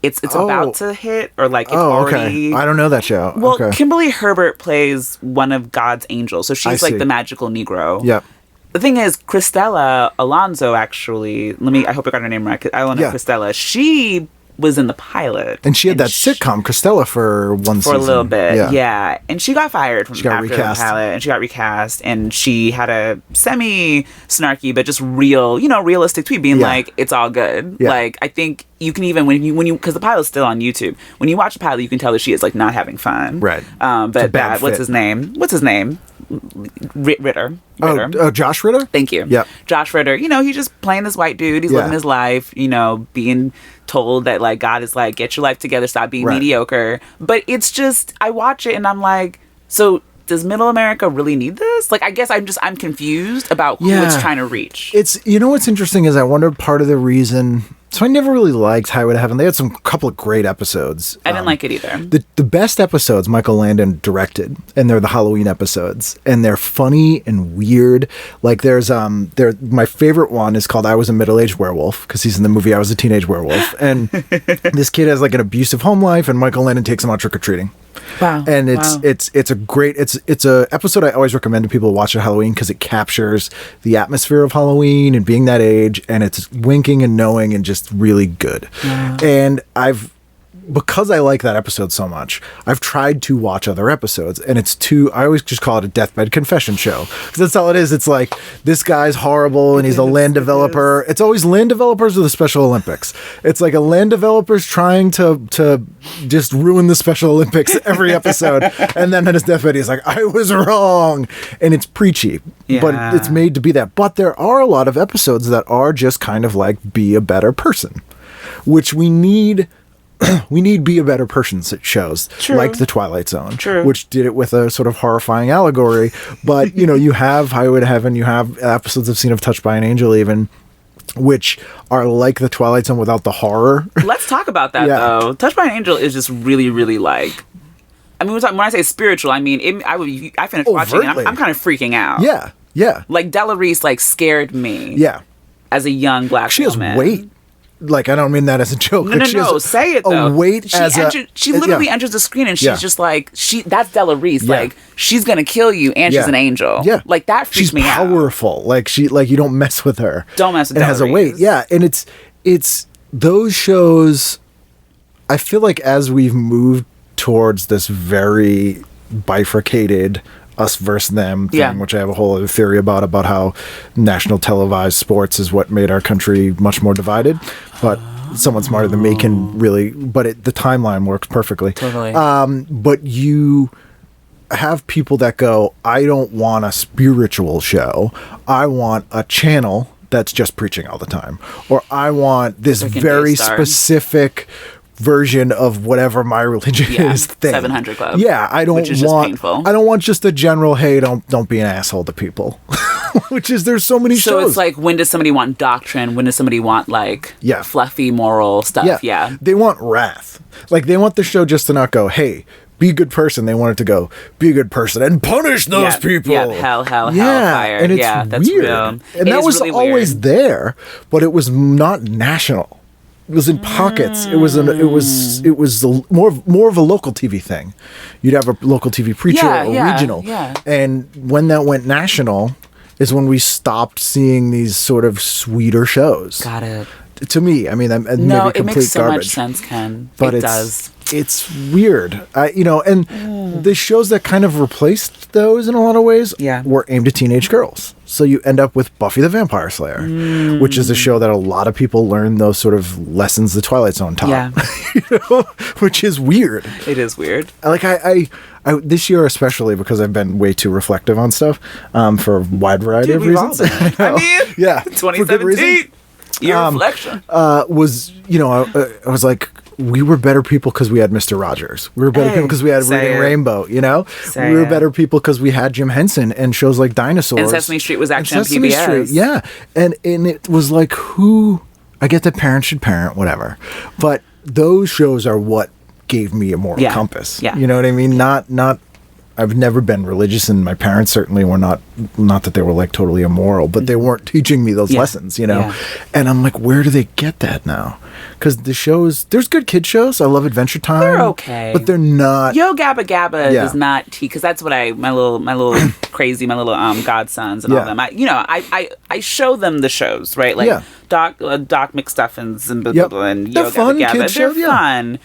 It's about to hit or it's already... Okay. I don't know that show. Well, okay. Kimberly Herbert plays one of God's angels. So she's I see. the magical Negro. Yep. The thing is, Cristela Alonso, actually, I hope I got her name right. I don't know Yeah. Cristela. She was in the pilot. And she had that sitcom, Christella, for one season. For a little bit, yeah. And she got fired from after recast. the pilot, and she got recast, and she had a semi-snarky, but just real, realistic tweet being like, it's all good. Yeah. Like, I think you can even, when you, because the pilot's still on YouTube, when you watch the pilot, you can tell that she is, like, not having fun. Right. But that, what's his name? Ritter. Oh, Josh Ritter? Thank you. Yep. Josh Ritter, he's just playing this white dude. He's living his life, being told that, like, God is like, get your life together, stop being mediocre. But it's just, I watch it and I'm like, so does middle America really need this? Like, I guess I'm confused about who it's trying to reach. It's, what's interesting is I wonder part of the reason. So I never really liked Highway to Heaven. They had some couple of great episodes. I didn't like it either. The best episodes Michael Landon directed, and they're the Halloween episodes, and they're funny and weird. Like there's my favorite one is called I Was a Middle-Aged Werewolf, because he's in the movie I Was a Teenage Werewolf, and this kid has like an abusive home life, and Michael Landon takes him out trick-or-treating. Wow. And it's a great it's a episode I always recommend to people to watch at Halloween, because it captures the atmosphere of Halloween and being that age, and it's winking and knowing and just really good. And because I like that episode so much, I've tried to watch other episodes, and I always just call it a deathbed confession show, because that's all it is. It's like, this guy's horrible and he's a land developer. It's always land developers or the Special Olympics. It's like a land developer's trying to just ruin the Special Olympics every episode. And then at his deathbed, he's like, I was wrong. And it's preachy, but it's made to be that. But there are a lot of episodes that are just kind of like, be a better person, which we need. We need Be a Better Person shows. True. Like The Twilight Zone. True. Which did it with a sort of horrifying allegory. But, you have Highway to Heaven, you have episodes I've seen of Touched by an Angel even, which are like The Twilight Zone without the horror. Let's talk about that, though. Touched by an Angel is just really, really like... I mean, when I say spiritual, I mean, I finished watching it, and I'm kind of freaking out. Yeah, yeah. Like, Della Reese, like, scared me. Yeah. As a young black woman. She has weight. Like, I don't mean that as a joke. No, say it, though. She literally enters the screen, and she's just like, that's Della Reese. Yeah. Like, she's gonna kill you, and she's an angel. Yeah. Like, that freaks me out. She's powerful. Like, you don't mess with her. Don't mess with her. And has a weight. Yeah, and it's those shows, I feel like as we've moved towards this very bifurcated us versus them thing, which I have a whole other theory about how national televised sports is what made our country much more divided. But someone smarter than me can really, the timeline works perfectly. Totally. But you have people that go, I don't want a spiritual show. I want a channel that's just preaching all the time. Or I want this very specific version of whatever my religion is thing. 700 Club. Yeah, I don't which is want. Just painful. I don't want just a general. Hey, don't be an asshole to people. Which is there's so many shows. So it's like, when does somebody want doctrine? When does somebody want like fluffy moral stuff? Yeah, they want wrath. Like they want the show just to not go, hey, be a good person. They want it to go, be a good person and punish those people. Yeah, hell, fire. And it's that's weird. real. And that was really always weird. There, but it was not national. It was in pockets. It was more of a local TV thing. You'd have a local TV preacher or regional. Yeah. And when that went national is when we stopped seeing these sort of sweeter shows. Got it. To me, I mean, maybe complete it makes so garbage. much sense, Ken. But it does. It's weird. The shows that kind of replaced those in a lot of ways were aimed at teenage girls. So you end up with Buffy the Vampire Slayer, which is a show that a lot of people learn those sort of lessons the Twilight Zone taught. Yeah. Which is weird. It is weird. Like I this year especially, because I've been way too reflective on stuff for a wide variety of reasons. I mean, 2017. Year reflection. I was like, we were better people because we had Mr. Rogers. We were better people because we had Reading Rainbow, we were better people because we had Jim Henson and shows like Dinosaurs. And Sesame Street was actually on PBS. Street, yeah. And it was like, I get that parents should parent, whatever. But those shows are what gave me a moral compass. Yeah. You know what I mean? Not I've never been religious, and my parents certainly were not that they were like totally immoral, but they weren't teaching me those lessons, you know? Yeah. And I'm like, where do they get that now? Because the shows, there's good kid shows. I love Adventure Time. They're okay. But they're not. Yo Gabba Gabba Yeah. does not because that's what my little crazy, my little godsons and all them. I show them the shows, right? Like Doc McStuffins and blah, blah, blah, and They're Yo fun, Gabba Gabba. kid They're shows, fun.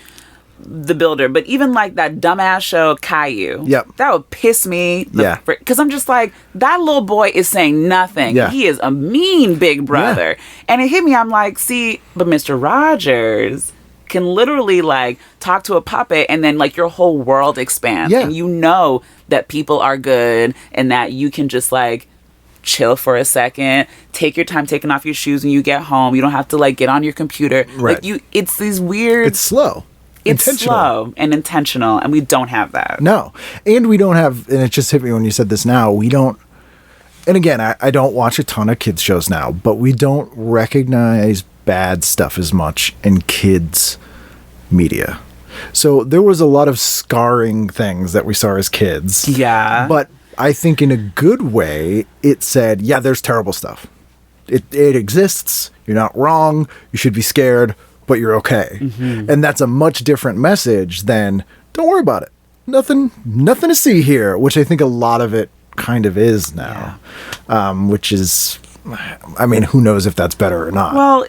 The Builder, but even like that dumbass show Caillou, that would piss me. Because I'm just like, that little boy is saying nothing. Yeah. He is a mean big brother, and it hit me. I'm like, see, but Mr. Rogers can literally like talk to a puppet, and then like your whole world expands, and you know that people are good, and that you can just like chill for a second, take your time taking off your shoes when you get home. You don't have to like get on your computer. Right. Like it's these weird. It's slow. It's slow and intentional, and we don't have that. No. And we don't have, and it just hit me when you said this now, we don't, and again, I don't watch a ton of kids shows now, but we don't recognize bad stuff as much in kids media. So there was a lot of scarring things that we saw as kids. Yeah. But I think in a good way, it said, yeah, there's terrible stuff. It exists. You're not wrong. You should be scared, but you're okay. Mm-hmm. And that's a much different message than, don't worry about it. Nothing to see here, which I think a lot of it kind of is now. Which is, I mean, who knows if that's better or not. Well,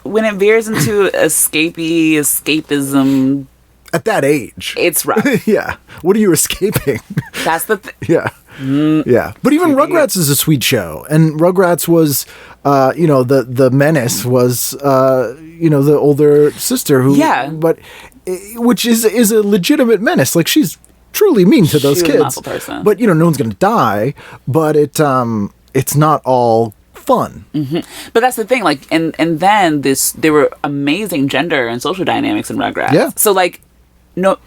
when it veers into escapism. At that age. It's rough. Yeah. What are you escaping? That's the thing. Yeah. Yeah. But even Rugrats is a sweet show. And Rugrats was, the menace was, the older sister who, which is a legitimate menace. Like, she's truly mean to those kids. An awful person. But, no one's going to die. But it's not all fun. Mm-hmm. But that's the thing. Like, and then there were amazing gender and social dynamics in Rugrats. Yeah. So, like, no,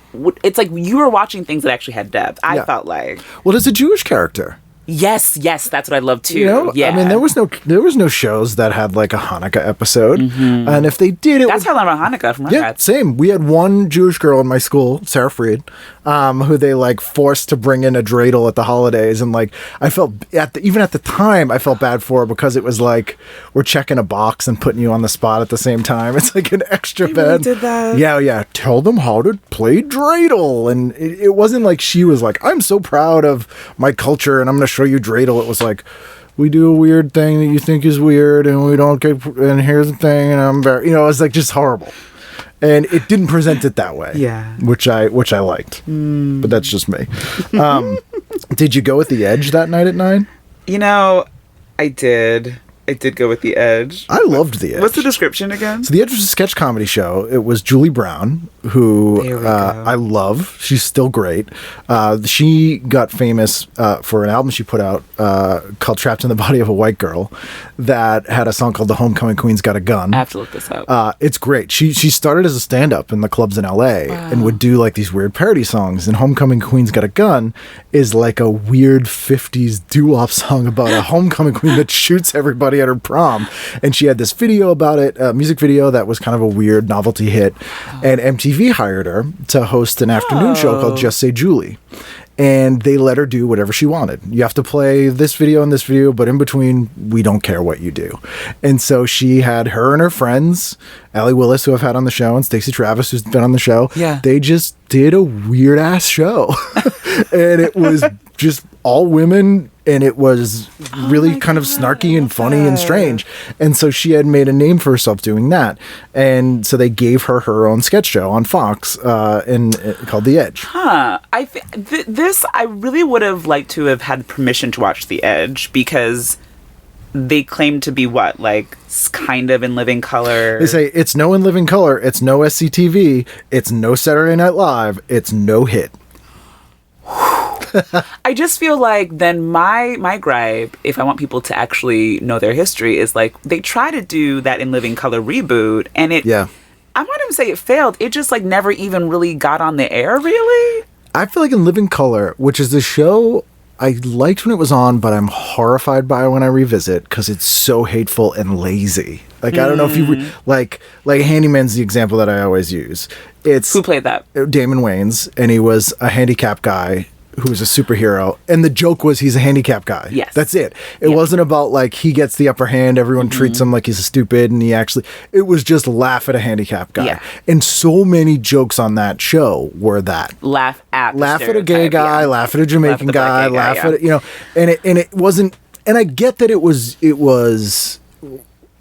it's like you were watching things that actually had depth. I felt like. Well, there's a Jewish character. Yes, that's what I love too. Yeah. I mean, there was no shows that had like a Hanukkah episode, and if they did, that's how I learned about Hanukkah from Rugrats. Yeah, same. We had one Jewish girl in my school, Sarah Fried, who they like forced to bring in a dreidel at the holidays, and like I felt even at the time I felt bad for her because it was like we're checking a box and putting you on the spot at the same time. It's like an extra bad. Really did that? Yeah. Tell them how to play dreidel, and it wasn't like she was like, I'm so proud of my culture, and I'm going to show you dreidel. It was like, we do a weird thing that you think is weird, and we don't get, and here's the thing, and I'm very, it was like just horrible, and it didn't present it that way. Yeah, which I liked, but that's just me. Did you go with The Edge that night at 9? I did. I did go with The Edge. I loved The Edge. What's the description again? So The Edge was a sketch comedy show. It was Julie Brown, who I love. She's still great. She got famous for an album she put out called Trapped in the Body of a White Girl that had a song called The Homecoming Queen's Got a Gun. I have to look this up. It's great. She started as a stand-up in the clubs in L.A. and would do like these weird parody songs. And Homecoming Queen's Got a Gun is like a weird 50s doo-wop song about a homecoming queen that shoots everybody at her prom, and she had this video about it, a music video that was kind of a weird novelty hit, and MTV hired her to host an afternoon show called Just Say Julie, and they let her do whatever she wanted. You have to play this video and this video, but in between, we don't care what you do. And so she had her and her friends, Allie Willis, who I've had on the show, and Stacey Travis, who's been on the show. Yeah. They just did a weird ass show. And it was just all women, and it was really kind of snarky and funny and strange. And so she had made a name for herself doing that. And so they gave her own sketch show on Fox called The Edge. Huh. I really would have liked to have had permission to watch The Edge, because they claim to be what? Like, kind of in living color? They say it's no In Living Color, it's no SCTV, it's no Saturday Night Live, it's no hit. I just feel like then my gripe, if I want people to actually know their history, is like they try to do that In Living Color reboot, and I wouldn't even say it failed. It just like never even really got on the air, really. I feel like In Living Color, which is the show I liked when it was on, but I'm horrified by it when I revisit because it's so hateful and lazy. Like, I don't know if you like Handyman's the example that I always use. It's who played that? Damon Wayans, and he was a handicapped guy who was a superhero, and the joke was he's a handicapped guy. Yes. That's it. It wasn't about like he gets the upper hand, everyone treats him like he's a stupid, and it was just laugh at a handicapped guy. Yeah. And so many jokes on that show were that. Laugh at a gay guy, laugh at a Jamaican guy, laugh at it, and it wasn't, and I get that it was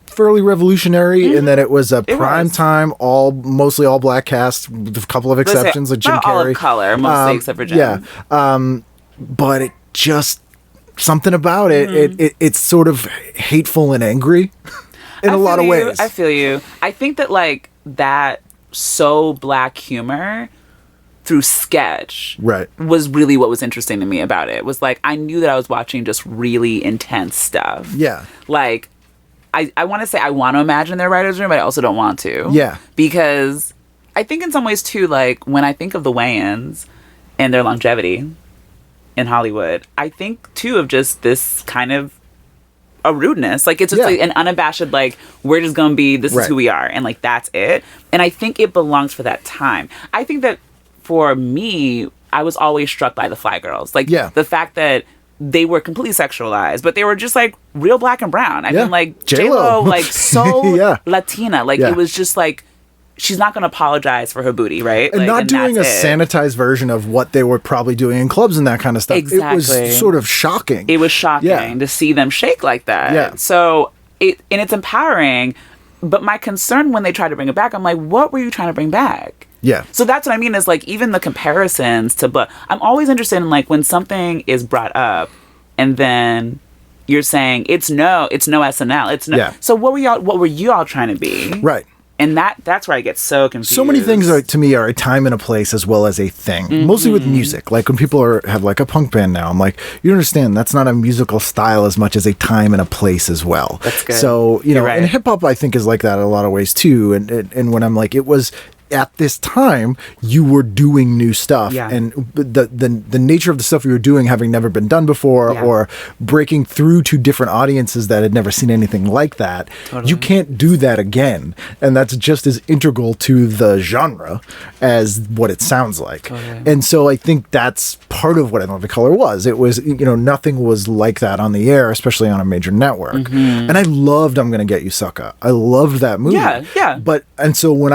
fairly revolutionary, and that it was a prime time, mostly all black cast, with a couple of exceptions like Jim Carrey. All of color, mostly except for Jim. Yeah. But it just, something about it, it's sort of hateful and angry in a lot of ways. I feel you. I think that like that so black humor through sketch was really what was interesting to me about it. Was like I knew that I was watching just really intense stuff. Yeah. Like I want to say I want to imagine their writer's room, but I also don't want to. Yeah. Because I think in some ways too, like when I think of the Wayans and their longevity in Hollywood, I think too of just this kind of a rudeness. Like it's just like an unabashed like we're just gonna be this is who we are, and like that's it. And I think it belongs for that time. I think that for me, I was always struck by the Fly Girls. Like the fact that they were completely sexualized, but they were just like real black and brown. I mean, like J-Lo, like so Latina. Like it was just like she's not going to apologize for her booty, right? And like, not doing a sanitized version of what they were probably doing in clubs and that kind of stuff. Exactly. It was sort of shocking. It was shocking to see them shake like that. Yeah. So it's empowering. But my concern when they try to bring it back, I'm like, what were you trying to bring back? Yeah. So that's what I mean is like even the comparisons to, but I'm always interested in like when something is brought up and then you're saying it's no SNL. It's no. Yeah. So what were you all trying to be? Right. And that's where I get so confused. So many things to me are a time and a place as well as a thing. Mostly with music. Like when people have like a punk band now, I'm like, you understand that's not a musical style as much as a time and a place as well. That's good. So, You're right. and hip hop I think is like that in a lot of ways too. And when I'm like, it was at this time you were doing new stuff, and the nature of the stuff you were doing having never been done before, or breaking through to different audiences that had never seen anything like that. You can't do that again, and that's just as integral to the genre as what it sounds like. And so I think that's part of what In Living Color was. It was, nothing was like that on the air, especially on a major network. And I loved I'm Gonna Get You Sucker. I loved that movie. And so when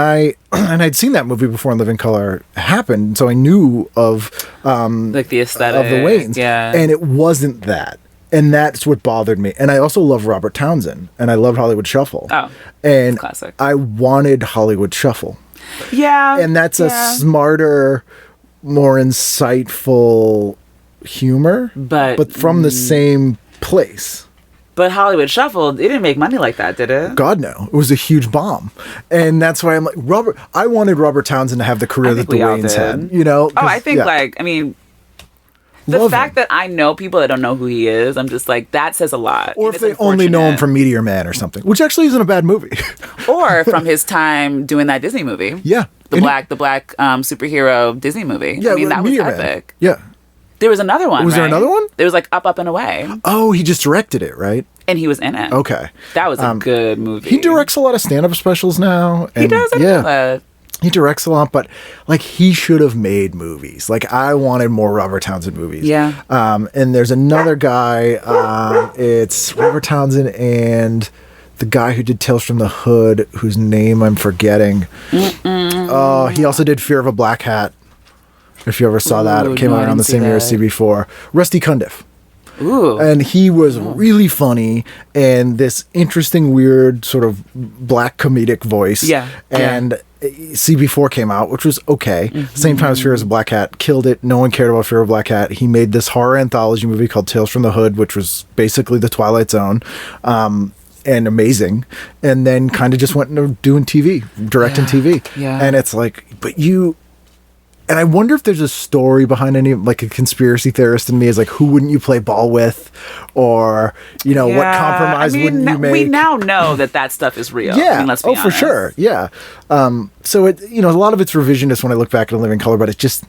and I'd seen that movie before In Living Color happened, so I knew of like the aesthetic of the Wayans, and it wasn't that, and that's what bothered me. And I also love Robert Townsend, and I loved Hollywood Shuffle. And classic. I wanted Hollywood Shuffle, and that's a smarter, more insightful humor, but from the same place. But Hollywood Shuffle, it didn't make money like that, did it? God, no. It was a huge bomb. And that's why I'm like, I wanted Robert Townsend to have the career that the Wayans had. I think the fact that I know people that don't know who he is, I'm just like, that says a lot. Or if they only know him from Meteor Man or something, which actually isn't a bad movie. Or from his time doing that Disney movie. Yeah. The black superhero Disney movie. Yeah, I mean, that was Meteor epic. Man. Yeah. There was another one. Was there another one? There was like Up and Away. Oh, he just directed it, right? And he was in it. Okay. That was a good movie. He directs a lot of stand-up specials now. And he does? I know that. He directs a lot, but like he should have made movies. Like I wanted more Robert Townsend movies. Yeah. And there's another guy, it's Robert Townsend and the guy who did Tales from the Hood, whose name I'm forgetting. He also did Fear of a Black Hat. If you ever saw that, it came out around the same year as CB4. Rusty Cundiff. Ooh. And he was really funny and this interesting, weird sort of black comedic voice. Yeah. And CB4 came out, which was okay. Same time as Fear of a Black Hat, killed it. No one cared about Fear of a Black Hat. He made this horror anthology movie called Tales from the Hood, which was basically The Twilight Zone. And amazing. And then kind of just went into doing TV, directing TV. Yeah. And it's like, but you... And I wonder if there's a story behind any, like a conspiracy theorist in me is like, who wouldn't you play ball with? Or, what compromise wouldn't you make? We now know that stuff is real. Yeah. I mean, let's be honest. For sure. Yeah. So it, a lot of it's revisionist when I look back at A Living Color, but it just,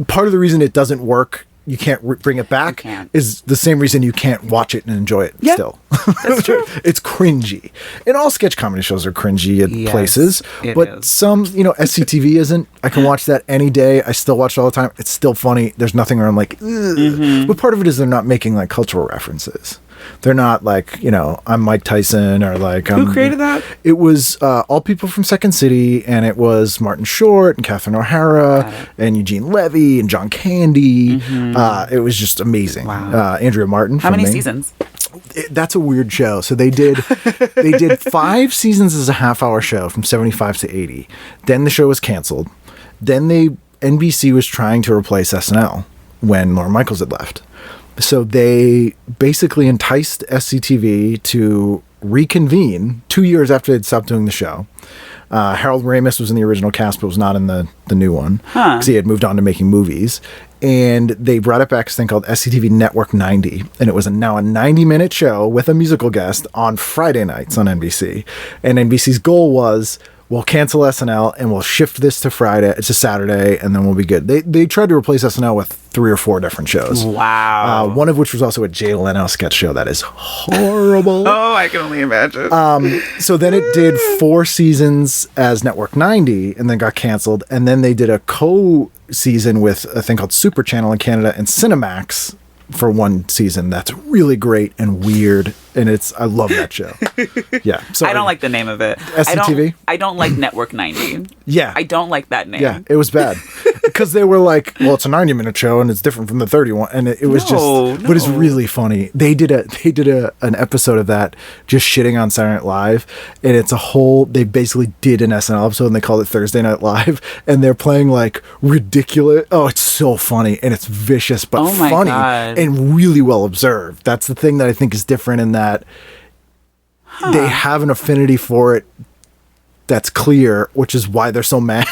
part of the reason it doesn't work you can't bring it back can't. is the same reason you can't watch it and enjoy it Yep, still. that's true. It's cringy. And all sketch comedy shows are cringy at Yes, places, it but is. some, SCTV isn't. I can watch that any day. I still watch it all the time. It's still funny. There's nothing where I'm like, ugh. Mm-hmm. But part of it is they're not making like cultural references. They're not like, I'm Mike Tyson or like... Who created that? It was all people from Second City, and it was Martin Short and Catherine O'Hara and Eugene Levy and John Candy. It was just amazing. Wow. Andrea Martin. How many seasons? That's a weird show. So they did 5 seasons as a half-hour show from 75 to 80. Then the show was canceled. Then NBC was trying to replace SNL when Lorne Michaels had left. So they basically enticed SCTV to reconvene 2 years after they'd stopped doing the show. Harold Ramis was in the original cast, but was not in the new one because he had moved on to making movies. And they brought it back as a thing called SCTV Network 90. And it was now a 90-minute show with a musical guest on Friday nights on NBC. And NBC's goal was, we'll cancel SNL and we'll shift this to Friday. It's a Saturday, and then we'll be good. They tried to replace SNL with 3 or 4 different shows. Wow. One of which was also a Jay Leno sketch show that is horrible. Oh, I can only imagine. So then it did 4 seasons as Network 90 and then got canceled. And then they did a co-season with a thing called Super Channel in Canada and Cinemax for 1 season. That's really great and weird. And I love that show. Yeah. So I don't like the name of it. SCTV? I don't like Network 90. Yeah. I don't like that name. Yeah, it was bad. Because they were like, well, it's a 90-minute show and it's different from the 31. And it was but it's really funny. They did an episode of that just shitting on Saturday Night Live. And they basically did an SNL episode and they called it Thursday Night Live. And they're playing like ridiculous. Oh, it's so funny. And it's vicious, but funny and really well observed. That's the thing that I think is different in that they have an affinity for it that's clear, which is why they're so mad.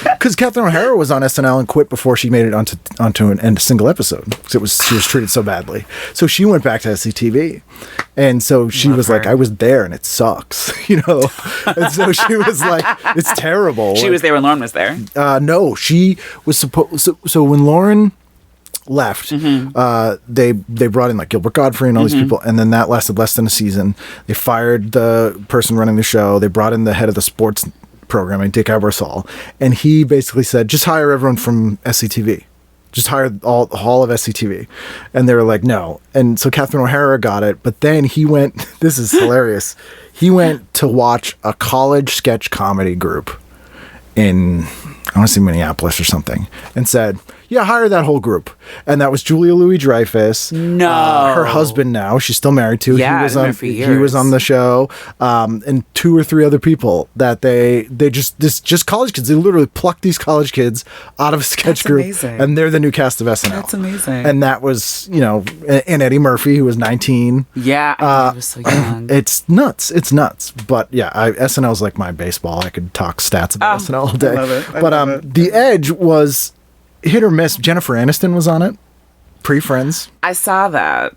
Because Catherine O'Hara was on SNL and quit before she made it onto a single episode because she was treated so badly. So she went back to SCTV, and so she was like, "I was there and it sucks," And so she was like, "It's terrible." She was there when Lauren was there. No, she was supposed. So when Lauren left, they brought in like Gilbert Gottfried and all these people, and then that lasted less than a season. They fired the person running the show. They brought in the head of the sports programming, Dick Ebersol, and he basically said, just hire everyone from SCTV. Just hire all of SCTV. And they were like, no. And so Catherine O'Hara got it, but then he went, this is hilarious, he went to watch a college sketch comedy group in, I want to say Minneapolis or something, and said, yeah, hire that whole group. And that was Julia Louis-Dreyfus. No. Her husband now, she's still married to. Yeah, he was on the show. And 2 or 3 other people that they just college kids. They literally plucked these college kids out of a sketch group. Amazing. And they're the new cast of SNL. That's amazing. And that was, and Eddie Murphy, who was 19. Yeah, he was so young. It's nuts. But yeah, SNL's like my baseball. I could talk stats about SNL all day. I love it. But The Edge was hit or miss. Jennifer Aniston was on it, pre-Friends. I saw that.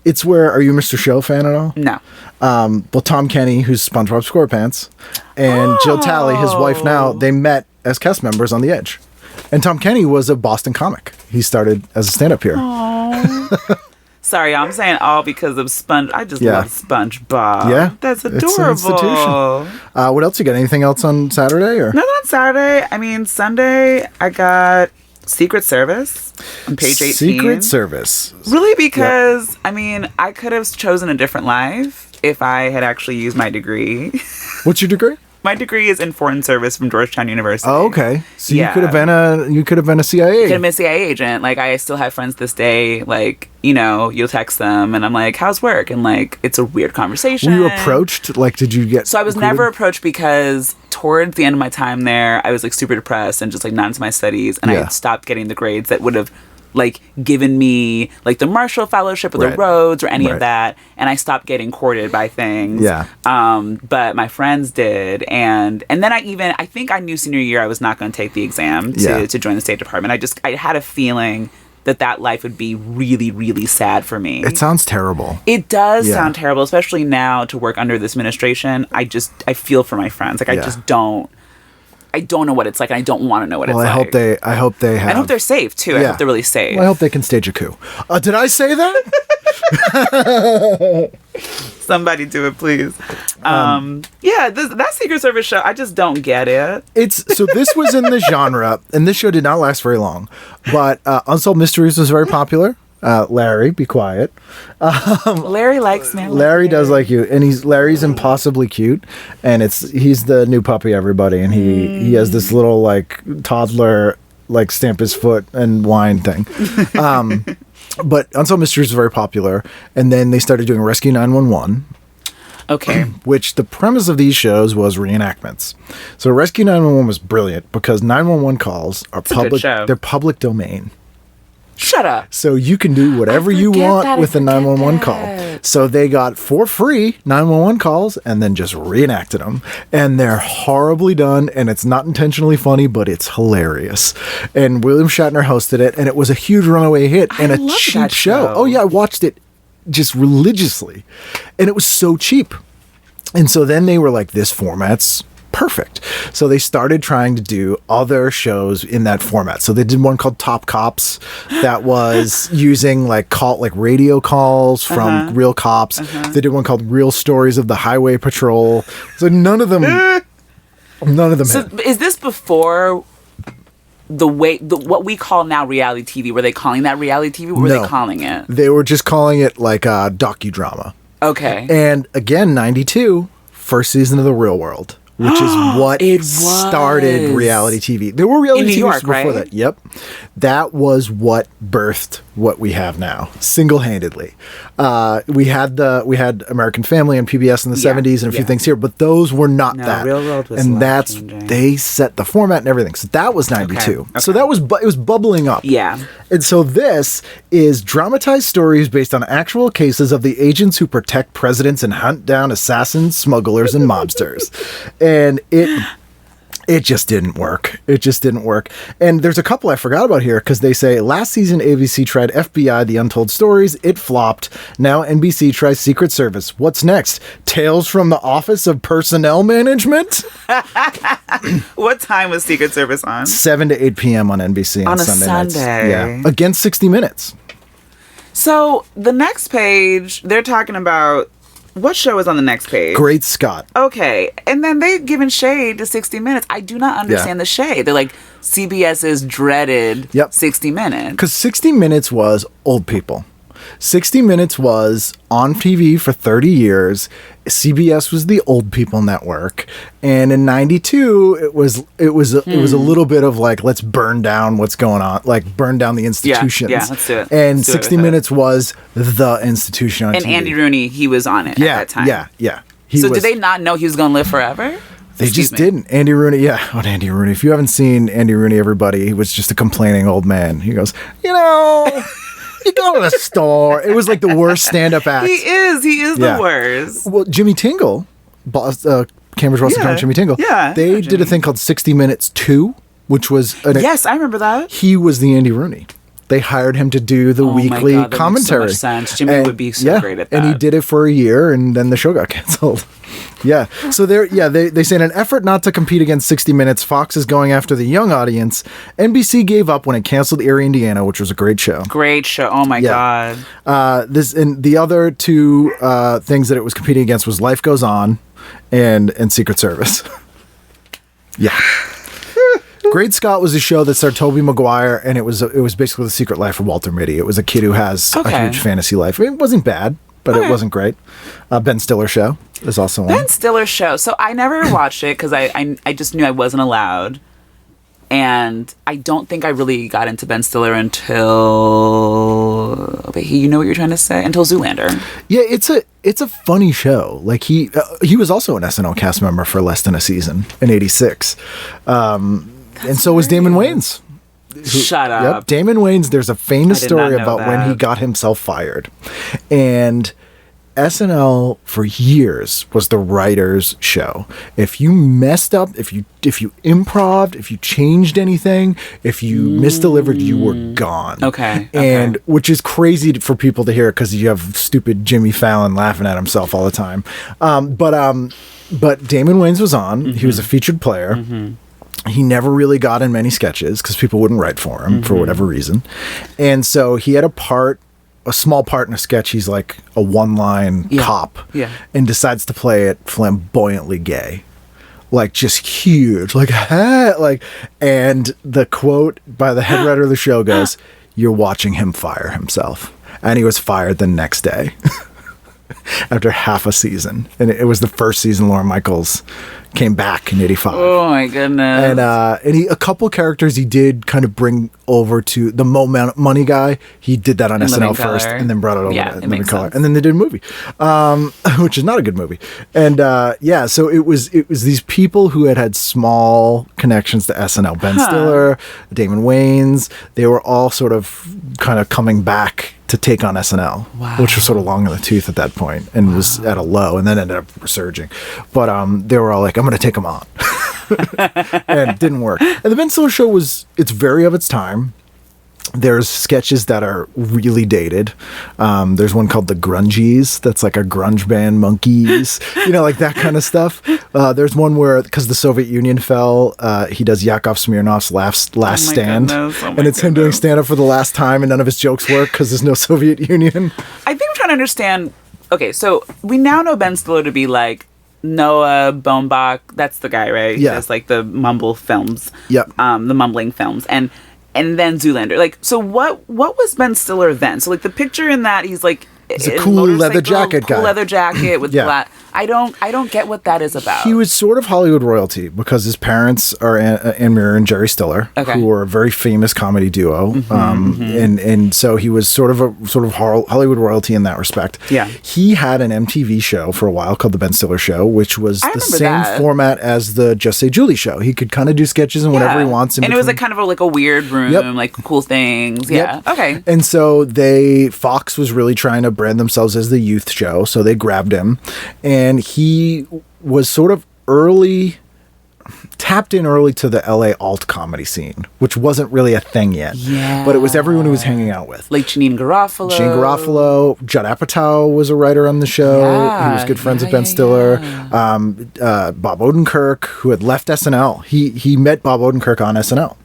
It's where, are you a Mr. Show fan at all? No. Well, Tom Kenny, who's SpongeBob SquarePants, and Jill Talley, his wife now, they met as cast members on The Edge. And Tom Kenny was a Boston comic. He started as a stand-up here. Sorry, I'm saying all because of I just love SpongeBob. Yeah. That's adorable. It's an institution. What else you got? Anything else on Saturday? Or? Nothing on Saturday. I mean, Sunday, I got Secret Service on page 18. Secret Service. Really, because, I mean, I could have chosen a different life if I had actually used my degree. What's your degree? My degree is in foreign service from Georgetown University. Oh, okay. So Yeah. you could have been a CIA. Could have been a CIA agent. Like, I still have friends this day. Like, you'll text them, and I'm like, "How's work?" And like, it's a weird conversation. Were you approached? Like, did you get? So I was never approached because towards the end of my time there, I was like super depressed and just like not into my studies, and I had stopped getting the grades that would have like given me like the Marshall Fellowship or the Rhodes or any of that, and I stopped getting courted by things. Yeah. But my friends did, and then I think I knew senior year I was not going to take the exam to join the State Department. I had a feeling that life would be really, really sad for me. It sounds terrible. It does sound terrible, especially now to work under this administration. I feel for my friends. Like, I just don't. I don't know what it's like, and I don't want to know what it's like. I hope they have. I hope they're safe too. I hope they're really safe. Well, I hope they can stage a coup. Did I say that? Somebody do it, please. That Secret Service show, I just don't get it. So this was in the genre, and this show did not last very long, but Unsolved Mysteries was very popular. Larry, be quiet. Larry likes me. Larry does like you, and Larry's impossibly cute, and he's the new puppy, everybody, and he has this little like toddler like stamp his foot and whine thing. But Unsolved Mysteries was very popular, and then they started doing Rescue 911. Okay. Which the premise of these shows was reenactments. So Rescue 911 was brilliant because 911 calls are public. They're public domain. Shut up. So you can do whatever you want with a 911 call. So they got for free 911 calls and then just reenacted them. And they're horribly done, and it's not intentionally funny, but it's hilarious. And William Shatner hosted it, and it was a huge runaway hit and a cheap show. Oh yeah, I watched it just religiously. And it was so cheap. And so then they were like, this format's perfect. So they started trying to do other shows in that format. So they did one called Top Cops that was using like radio calls from real cops. They did one called Real Stories of the Highway Patrol. So none of them So is this before what we call now reality TV? Were they calling that reality TV? What were they calling it? They were just calling it like a docudrama. Okay. And again, 92, first season of The Real World. Which is what started reality TV. There were reality TV before that. Yep. That was what birthed what we have now, single-handedly. We had American Family on PBS in the 70s and a few things here, but those were not that. Real World was and they set the format and everything. So that was 92. Okay. So that was it was bubbling up. Yeah. And so this is dramatized stories based on actual cases of the agents who protect presidents and hunt down assassins, smugglers, and mobsters. And it just didn't work. It just didn't work. And there's a couple I forgot about here because they say last season ABC tried FBI, The Untold Stories. It flopped. Now NBC tries Secret Service. What's next? Tales from the Office of Personnel Management? What time was Secret Service on? 7 to 8 p.m. on NBC on Sunday nights. Yeah. Against 60 Minutes. So the next page, they're talking about what show is on the next page? Great Scott. Okay. And then they've given shade to 60 Minutes. I do not understand the shade. They're like CBS's dreaded 60 Minutes. Because 60 Minutes was old people. 60 Minutes was on TV for 30 years. CBS was the old people network, and in 92 it was a little bit of like, let's burn down what's going on, like burn down the institutions. Yeah, let's do it. And 60 Minutes was the institution on and TV. Andy Rooney, he was on it at that time. Yeah. So did they not know he was going to live forever? They just didn't. Andy Rooney, Andy Rooney. If you haven't seen Andy Rooney, everybody, he was just a complaining old man. He goes, you go to the store. It was like the worst stand-up act. He is the worst. Well, Jimmy Tingle, Cambridge Russell and Jimmy Tingle, they did a thing called 60 Minutes 2, which was... Yes, I remember that. He was the Andy Rooney. They hired him to do the weekly commentary. Makes so much sense. Jimmy would be so great at that. And he did it for a year, and then the show got canceled. Yeah. So they say in an effort not to compete against 60 Minutes, Fox is going after the young audience. NBC gave up when it canceled Erie, Indiana, which was a great show. Great show. Oh my God. This and the other two things that it was competing against was Life Goes On and Secret Service. Yeah. Great Scott was a show that starred Tobey Maguire, and it was basically the secret life of Walter Mitty. It was a kid who has a huge fantasy life. It wasn't bad, but it wasn't great. Ben Stiller show is also on. Ben Stiller show. So I never watched it because I just knew I wasn't allowed. And I don't think I really got into Ben Stiller until... you know what you're trying to say? Until Zoolander. Yeah, it's a funny show. Like he was also an SNL cast member for less than a season in '86. And so was Damon Wayans. Shut up. Yep, Damon Wayans, there's a famous story about when he got himself fired. And SNL for years was the writer's show. If you messed up, if you improv'd, if you changed anything, if you misdelivered, you were gone. Okay. And which is crazy for people to hear because you have stupid Jimmy Fallon laughing at himself all the time. But Damon Wayans was on. Mm-hmm. He was a featured player. Mm-hmm. He never really got in many sketches because people wouldn't write for him for whatever reason. And so he had a small part in a sketch. He's like a one-line cop and decides to play it flamboyantly gay. Like just huge, like, and the quote by the head writer of the show goes, "You're watching him fire himself." And he was fired the next day after half a season. And it was the first season Lorne Michaels came back in 85. Oh my goodness. And a couple characters he did kind of bring over to the Money guy. He did that on SNL first and then brought it over to Living Color. And then they did a movie, which is not a good movie. And so it was these people who had small connections to SNL. Ben Stiller, Damon Wayans, they were all sort of kind of coming back to take on SNL, which was sort of long in the tooth at that point and was at a low and then ended up resurging. But they were all like, I'm going to take them on. And it didn't work. And the Ben Stiller show it's very of its time. There's sketches that are really dated. There's one called The Grungies. That's like a grunge band, monkeys, like that kind of stuff. There's one where, because the Soviet Union fell, he does Yakov Smirnoff's last stand. And it's him doing stand-up for the last time and none of his jokes work because there's no Soviet Union. I think I'm trying to understand. Okay, so we now know Ben Stiller to be like Noah Baumbach. That's the guy, right? Yeah. That's like the mumble films. Yep. The mumbling films. And then Zoolander. Like, so what was Ben Stiller then? So like the picture in that, he's like a cool leather jacket guy. Cool leather jacket with black. I don't get what that is about. He was sort of Hollywood royalty because his parents are Ann Muir and Jerry Stiller, who were a very famous comedy duo, and so he was sort of Hollywood royalty in that respect. Yeah, he had an MTV show for a while called The Ben Stiller Show, which was the same format as the Just Say Julie show. He could kind of do sketches and whatever he wants. And it was like kind of a weird room, like cool things. Yeah, okay. And so Fox was really trying to brand themselves as the youth show, so they grabbed him. And he was sort of tapped in early to the LA alt comedy scene, which wasn't really a thing yet. Yeah. But it was everyone who was hanging out with. Like Janine Garofalo. Judd Apatow was a writer on the show. Yeah. He was good friends with Ben Stiller. Bob Odenkirk, who had left SNL. He met Bob Odenkirk on SNL.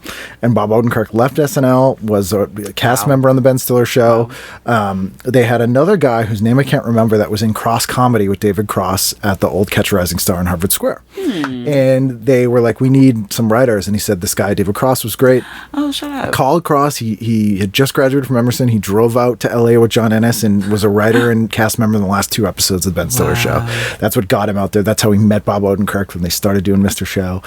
And Bob Odenkirk left SNL, was a cast member on the Ben Stiller show. They had another guy whose name I can't remember that was in Cross Comedy with David Cross at the old Catch a Rising Star in Harvard Square. And they were like, we need some writers. And he said, this guy, David Cross, was great. Oh, shut up. Called Cross. He had just graduated from Emerson. He drove out to LA with John Ennis and was a writer and cast member in the last 2 episodes of the Ben Stiller show. That's what got him out there. That's how he met Bob Odenkirk when they started doing Mr. Show.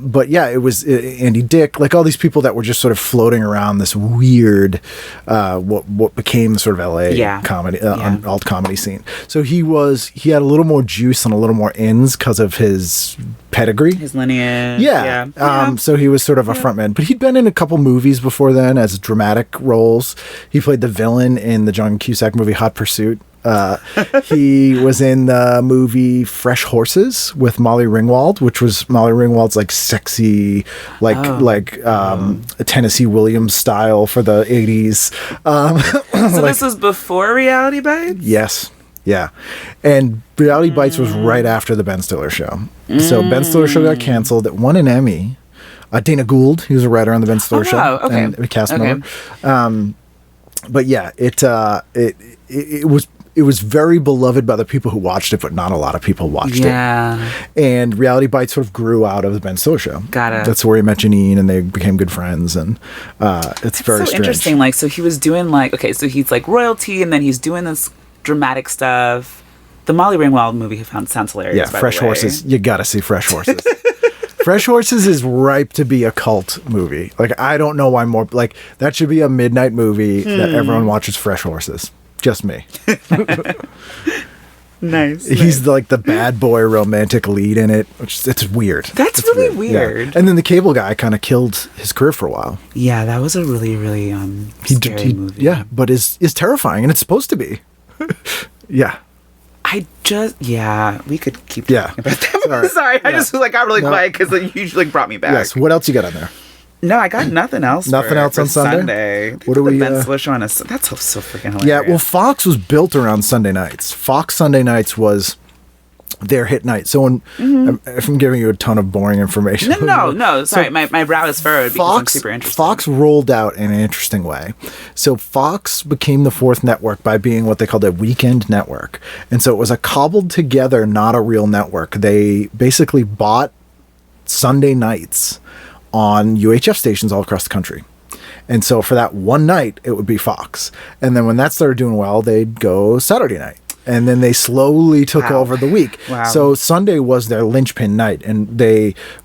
But yeah, it was Andy Dick, like all these people that were just sort of floating around this weird, what became the sort of LA comedy, alt comedy scene. So he had a little more juice and a little more ins because of his pedigree, his lineage. So he was sort of a frontman, but he'd been in a couple movies before then as dramatic roles. He played the villain in the John Cusack movie Hot Pursuit. He was in the movie Fresh Horses with Molly Ringwald, which was Molly Ringwald's like sexy, Tennessee Williams style for the 80s. So this was before Reality Bites? Yes. Yeah. And Reality Bites was right after the Ben Stiller show. So Ben Stiller show got canceled. It won an Emmy. Dana Gould, he was a writer on the Ben Stiller show. And a cast member. But yeah, it was very beloved by the people who watched it, but not a lot of people watched it. And Reality Bites sort of grew out of the Ben Stiller show. Got it. That's where he met Janine and they became good friends. And it's very strange. Interesting. Like, so he was doing so he's like royalty and then he's doing this dramatic stuff. The Molly Ringwald movie sounds hilarious. Yeah, Fresh Horses. You gotta see Fresh Horses. Fresh Horses is ripe to be a cult movie. Like, I don't know why more. Like, that should be a midnight movie that everyone watches. Fresh Horses. Just me. Nice. He's like the bad boy romantic lead in it, which it's weird. That's really weird. Yeah. And then the cable guy kind of killed his career for a while. Yeah, that was a really, really scary movie. Yeah, but is terrifying, and it's supposed to be. Yeah. We could keep talking about that. Sorry, I just got really quiet because you usually brought me back. Yes, what else you got on there? No, I got nothing else. Nothing else on Sunday? What do we? Ben Stiller show on that's so freaking hilarious. Yeah, well, Fox was built around Sunday nights. Fox Sunday nights was their hit night. So if I'm giving you a ton of boring information. No. Sorry, my brow is furrowed because I'm super interested. Fox rolled out in an interesting way. So Fox became the fourth network by being what they called a weekend network. And so it was a cobbled together, not a real network. They basically bought Sunday nights on UHF stations all across the country. And so for that one night, it would be Fox. And then when that started doing well, they'd go Saturday night. And then they slowly took over the week. Wow. So Sunday was their linchpin night. And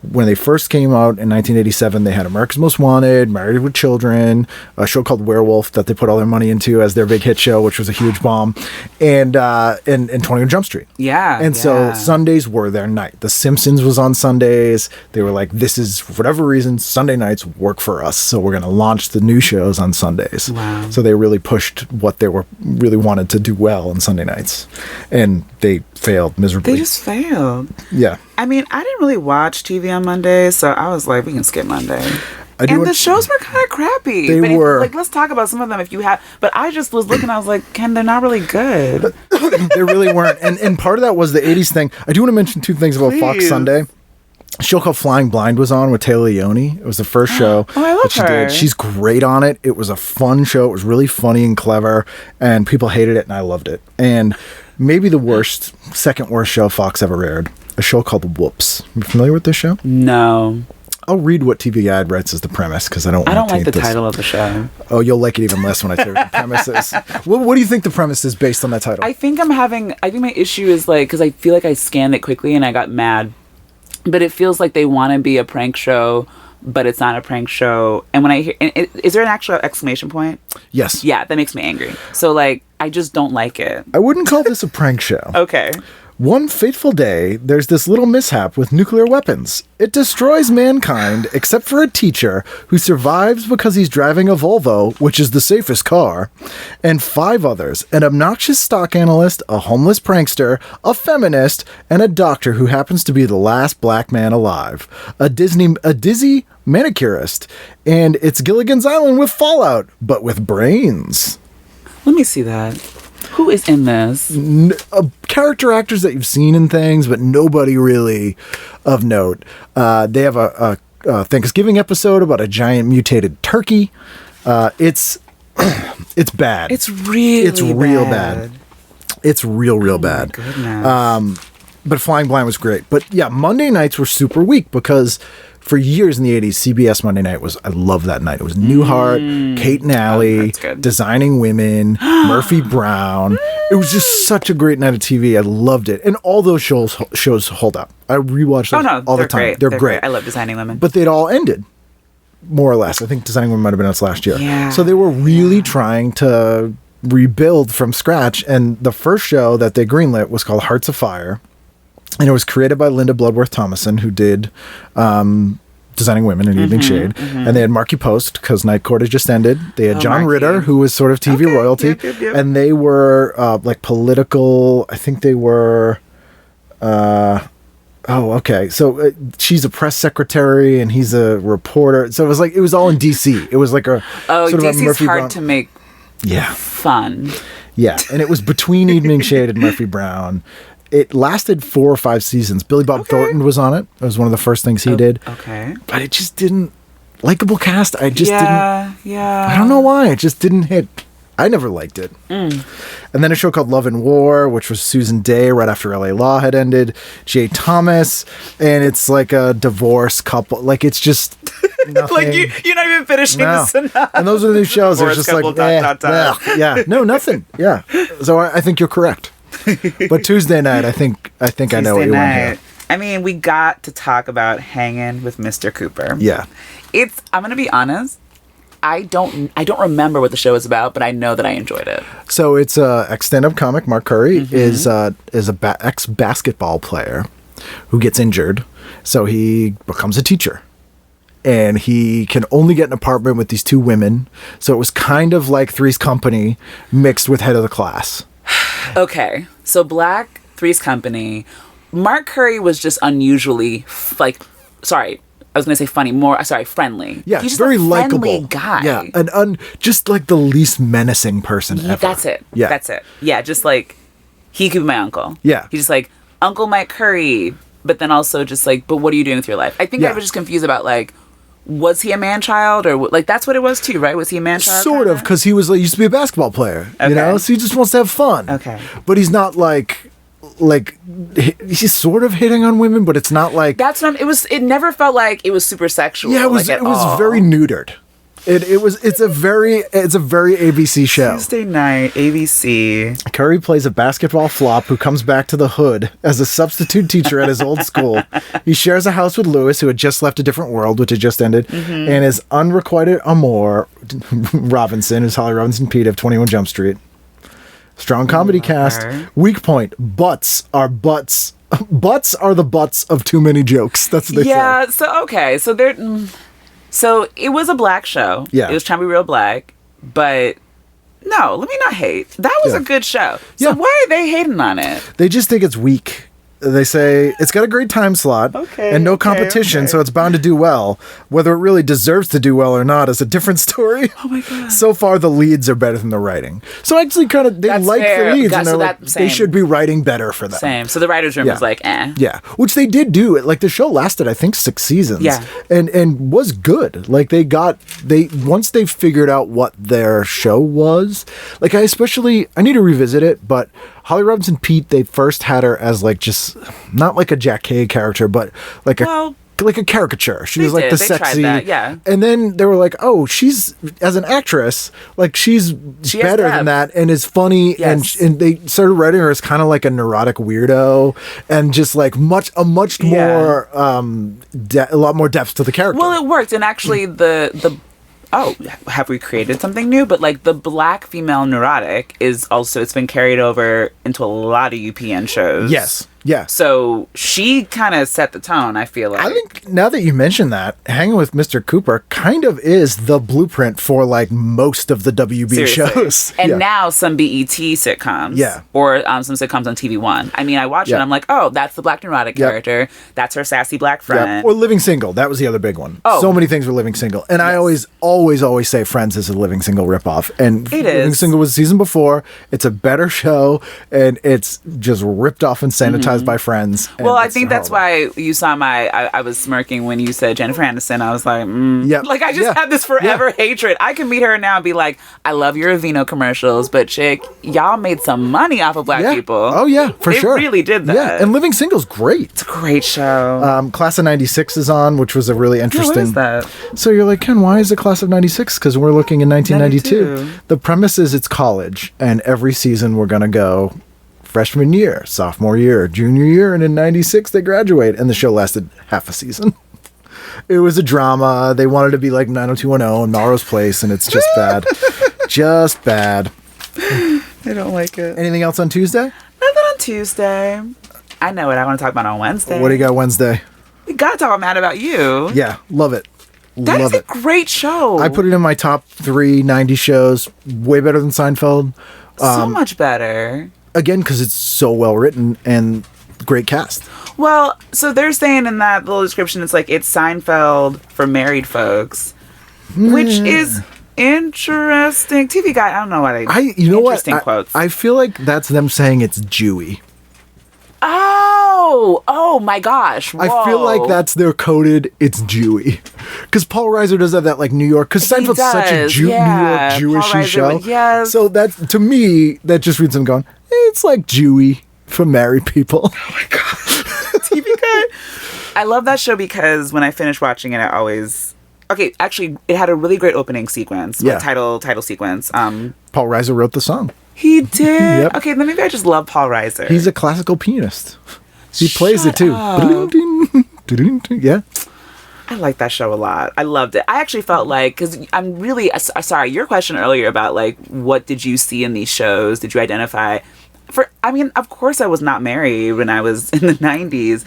when they first came out in 1987, they had America's Most Wanted, Married with Children, a show called Werewolf that they put all their money into as their big hit show, which was a huge bomb, and 21 Jump Street. Yeah. And so Sundays were their night. The Simpsons was on Sundays. They were like, this is, for whatever reason, Sunday nights work for us. So we're going to launch the new shows on Sundays. Wow. So they really pushed what they were really wanted to do well on Sunday nights. And they failed miserably. They just failed. Yeah. I mean, I didn't really watch TV on Mondays, so I was like, we can skip Monday. And the shows were kind of crappy. They were. Like, let's talk about some of them if you have. But I just was looking, I was like, Ken, they're not really good. They really weren't. And part of that was the 80s thing. I do want to mention two things about Fox Sunday. A show called Flying Blind was on with Taylor Leone. It was the first show I love that she her. did. She's great on it. It was a fun show. It was really funny and clever, and people hated it, and I loved it. And maybe the second worst show Fox ever aired, a show called Whoops. You familiar with this show? No. I'll read what TV Guide writes as the premise because I don't like the title of the show. Oh, you'll like it even less when I tell you what the premise is. What do you think the premise is based on that title? I think my issue is like, because I feel like I scanned it quickly and I got mad. But it feels like they want to be a prank show, but it's not a prank show. And when I hear, is there an actual exclamation point? Yes. Yeah, that makes me angry. So like, I just don't like it. I wouldn't call this a prank show. Okay. One fateful day, there's this little mishap with nuclear weapons. It destroys mankind, except for a teacher who survives because he's driving a Volvo, which is the safest car, and 5 others, an obnoxious stock analyst, a homeless prankster, a feminist, and a doctor who happens to be the last black man alive, a dizzy manicurist, and it's Gilligan's Island with Fallout, but with brains. Let me see that. Who is in this? Character actors that you've seen in things, but nobody really of note. They have a Thanksgiving episode about a giant mutated turkey. It's bad. It's real bad. It's real bad. Goodness. But Flying Blind was great. But yeah, Monday nights were super weak because for years in the 80s, CBS Monday night I love that night. It was Newhart, Kate and Allie, Designing Women, Murphy Brown. It was just such a great night of TV. I loved it. And all those shows hold up. I rewatch them all the time. Great. They're great. I love Designing Women. But they'd all ended, more or less. I think Designing Women might have been out last year. Yeah. So they were really trying to rebuild from scratch. And the first show that they greenlit was called Hearts of Fire. And it was created by Linda Bloodworth Thomason, who did Designing Women and Evening Shade. And they had Marky Post, because Night Court had just ended. They had John Marky. Ritter, who was sort of TV royalty. Yep. And they were like political. I think they were... So she's a press secretary and he's a reporter. So it was all in DC. It was like a sort of a DC's Murphy hard Brown. to make fun. Yeah, and it was between Evening Shade and Murphy Brown. It lasted 4 or 5 seasons. Billy Bob Thornton was on it. It was one of the first things he did. Okay. But it just didn't... Likeable cast. I just didn't... Yeah. I don't know why. It just didn't hit. I never liked it. And then a show called Love and War, which was Susan Day right after LA Law had ended. Jay Thomas. And it's like a divorce couple. Like, it's just... Nothing. Like you're not even finishing the synopsis. And those are the new shows. They're Divorce just like... couple, ... Yeah. No, nothing. Yeah. So I think you're correct. But Tuesday night, I think I know what you want to hear. I mean, we got to talk about Hanging with Mr. Cooper. Yeah. I'm gonna be honest. I don't remember what the show is about, but I know that I enjoyed it. So it's ex stand-up comic Mark Curry is a ex basketball player who gets injured, so he becomes a teacher. And he can only get an apartment with these 2 women. So it was kind of like Three's Company mixed with Head of the Class. Okay, so Black, Three's Company. Mark Curry was just unusually funny. Friendly. Yeah, he's just very a friendly likable guy. Yeah, and just like the least menacing person ever. That's it. Yeah, that's it. Yeah, just like he could be my uncle. Yeah, he's just like Uncle Mike Curry, but then also just like, but what are you doing with your life? I think I was just confused about like, was he a man-child or like that's what it was too, right? Was he a man-child? Sort of, because he was like used to be a basketball player, you know, so he just wants to have fun. Okay, but he's not like he's sort of hitting on women, but it's not like that's not. It never felt like it was super sexual. Yeah, it was. Like, it was very neutered. It's a very ABC show. Tuesday night, ABC. Curry plays a basketball flop who comes back to the hood as a substitute teacher at his old school. He shares a house with Lewis, who had just left a different world, which had just ended, and his unrequited amour, Robinson, is Holly Robinson Pete of 21 Jump Street. Strong comedy cast. Weak point. Butts are butts. Butts are the butts of too many jokes. That's what they say. Yeah, so they're... So it was a black show. Yeah. It was trying to be real black, but no, let me not hate. That was a good show. So why are they hating on it? They just think it's weak. They say it's got a great time slot and no competition, so it's bound to do well. Whether it really deserves to do well or not is a different story. Oh my God. So far, the leads are better than the writing. So actually, kind of, they like the leads, and they're like, they should be writing better for them. Same. So the writer's room was like, eh. Yeah, which they did do. Like the show lasted, I think, 6 seasons. Yeah, and was good. Like once they figured out what their show was. Like I need to revisit it, but Holly Robinson Pete, they first had her as like just not like a Jack Kay character, but like a caricature. She was like the sexy, and then they were like, oh, she's as an actress, like she's better than that and is funny, and they started writing her as kind of like a neurotic weirdo and just like a lot more depth to the character. Well, it worked, and actually have we created something new? But like the black female neurotic is also, it's been carried over into a lot of UPN shows. Yes. Yeah. So she kind of set the tone, I feel like. I think now that you mention that, Hanging with Mr. Cooper kind of is the blueprint for like most of the WB shows. And now some BET sitcoms. Yeah. Or some sitcoms on TV One. I mean, I watch it and I'm like, oh, that's the black neurotic character. That's her sassy black friend. Or Living Single. That was the other big one. Oh. So many things were Living Single. And I always say Friends is a Living Single ripoff. And Living Single was the season before. It's a better show. And it's just ripped off and sanitized by Friends. Well, I think that's why you saw I was smirking when you said Jennifer Aniston. I was like, like I just have this forever hatred. I can meet her now and be like, I love your Aveeno commercials, but chick, y'all made some money off of black people. Oh yeah, for sure. It really did that. Yeah, and Living Single's great. It's a great show. Class of 96 is on, which was a really interesting. Yeah, what is that? So you're like, Ken, why is it Class of 96? Because we're looking in 1992. The premise is it's college, and every season we're gonna go freshman year, sophomore year, junior year, and in 96 they graduate, and the show lasted half a season. It was a drama. They wanted to be like 90210 and Melrose Place, and it's just bad. Just bad. I don't like it. Anything else on Tuesday? Nothing on Tuesday. I know what I want to talk about on Wednesday. What do you got Wednesday? We got to talk about Mad About You. Yeah, love it. That is a great show. I put it in my top 3 90s shows. Way better than Seinfeld. So much better. Again, because it's so well written and great cast. Well, so they're saying in that little description, it's like it's Seinfeld for married folks, which is interesting. TV Guide, I don't know why they. Interesting quotes. I feel like that's them saying it's Jewy. Oh my gosh. Whoa. I feel like that's their coded, it's Jewy. Because Paul Reiser does have that like New York, because Seinfeld's such a New York Jewish show. Yes. So that, to me, that just reads them going, it's like Jewy for married people. Oh my God. TV Guide. I love that show because when I finish watching it, I always... Okay, actually, it had a really great opening sequence. Yeah. Title sequence. Paul Reiser wrote the song. He did? Yep. Okay, then maybe I just love Paul Reiser. He's a classical pianist. He plays it too. Yeah. I like that show a lot. I loved it. I actually felt like, because I'm really, sorry, your question earlier about like, what did you see in these shows? Did you identify? Of course I was not married when I was in the 90s.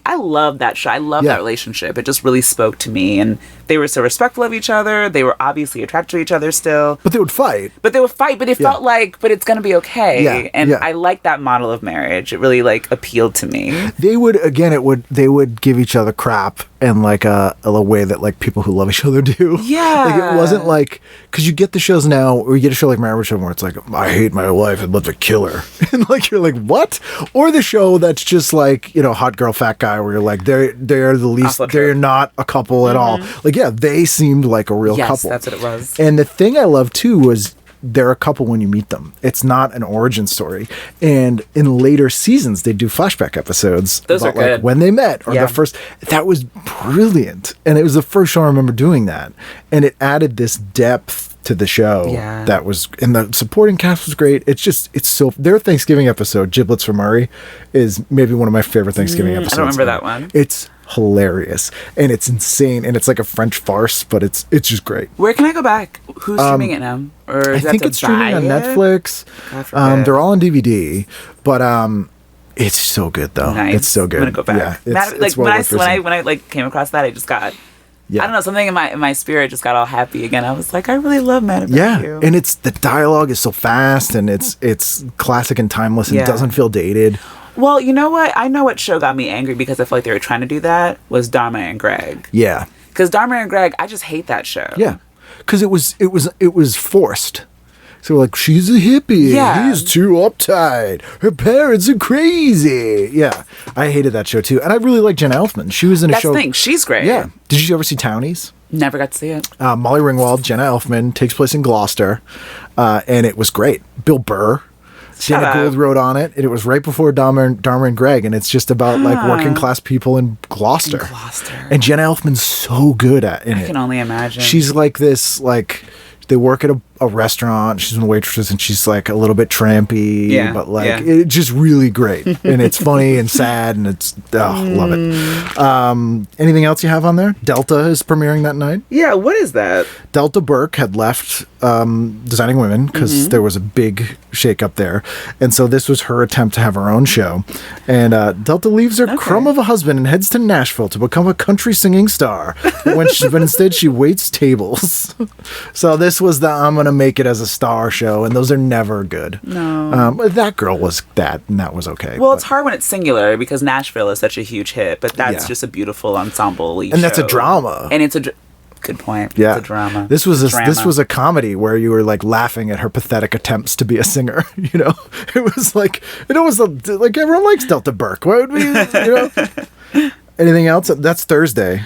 I love that show. I love that relationship. It just really spoke to me. And they were so respectful of each other. They were obviously attracted to each other still. But they would fight. But it felt like, but it's going to be okay. Yeah. And I like that model of marriage. It really like appealed to me. They would, again, they would give each other crap and like a way that like people who love each other do. Yeah. Like it wasn't like, because you get the shows now, or you get a show like Marriage Show where it's like, I hate my wife, I'd love to kill her. And like, you're like, what? Or the show that's just like, you know, hot girl, fat guy, where you're like, they're the least, they're not a couple at all. Like, yeah, they seemed like a real couple. Yes, that's what it was. And the thing I love too was, they're a couple when you meet them. It's not an origin story. And in later seasons, they do flashback episodes Those about are good. like when they met or Yeah. the first. That was brilliant. And it was the first show I remember doing that. And it added this depth to the show. Yeah. That was, and the supporting cast was great. It's just, it's so, their Thanksgiving episode, Giblets for Murray, is maybe one of my favorite Thanksgiving episodes. I don't remember that one. It's hilarious and it's insane and it's like a French farce, but it's just great. Where can I go back? Who's streaming it now? Or I think it's streaming on Netflix. God forbid. They're all on DVD, but it's so good though. Nice. It's so good. I'm gonna go back. Yeah, Like when I like came across that, I just got. Yeah. I don't know, something in my spirit just got all happy again. I was like, I really love Mad About You. And it's, the dialogue is so fast and it's classic and timeless and Yeah. doesn't feel dated. Well, you know what? I know what show got me angry because I feel like they were trying to do that was Dharma and Greg. Yeah. Because Dharma and Greg, I just hate that show. Yeah. Because it was forced. So like, she's a hippie. Yeah. He's too uptight. Her parents are crazy. Yeah. I hated that show too. And I really like Jenna Elfman. She was in a That's show. the thing. She's great. Yeah. Did you ever see Townies? Never got to see it. Molly Ringwald, Jenna Elfman, takes place in Gloucester, and it was great. Bill Burr, Sienna up. Gould wrote on it, and it was right before Dharma and Greg, and it's just about like working class people in Gloucester. And Jenna Elfman's so good in it. I can only imagine. She's like this, like, they work at a restaurant. She's a waitress, and she's like a little bit trampy, but like it's just really great, and it's funny and sad, and it's love it. Anything else you have on there? Delta is premiering that night. Yeah, what is that? Delta Burke had left Designing Women because there was a big shakeup there, and so this was her attempt to have her own show. And Delta leaves her crumb of a husband and heads to Nashville to become a country singing star. But instead she waits tables. So this was the I'm gonna make it as a star show, and those are never good. No. That girl was that, and that was okay. Well, it's hard when it's singular because Nashville is such a huge hit, but that's Yeah. just a beautiful ensemble. And that's a drama. And it's a good point. Yeah, It's a drama. This was a comedy where you were like laughing at her pathetic attempts to be a singer. You know, it was like like everyone likes Delta Burke. Why would we? You know. Anything else? That's Thursday.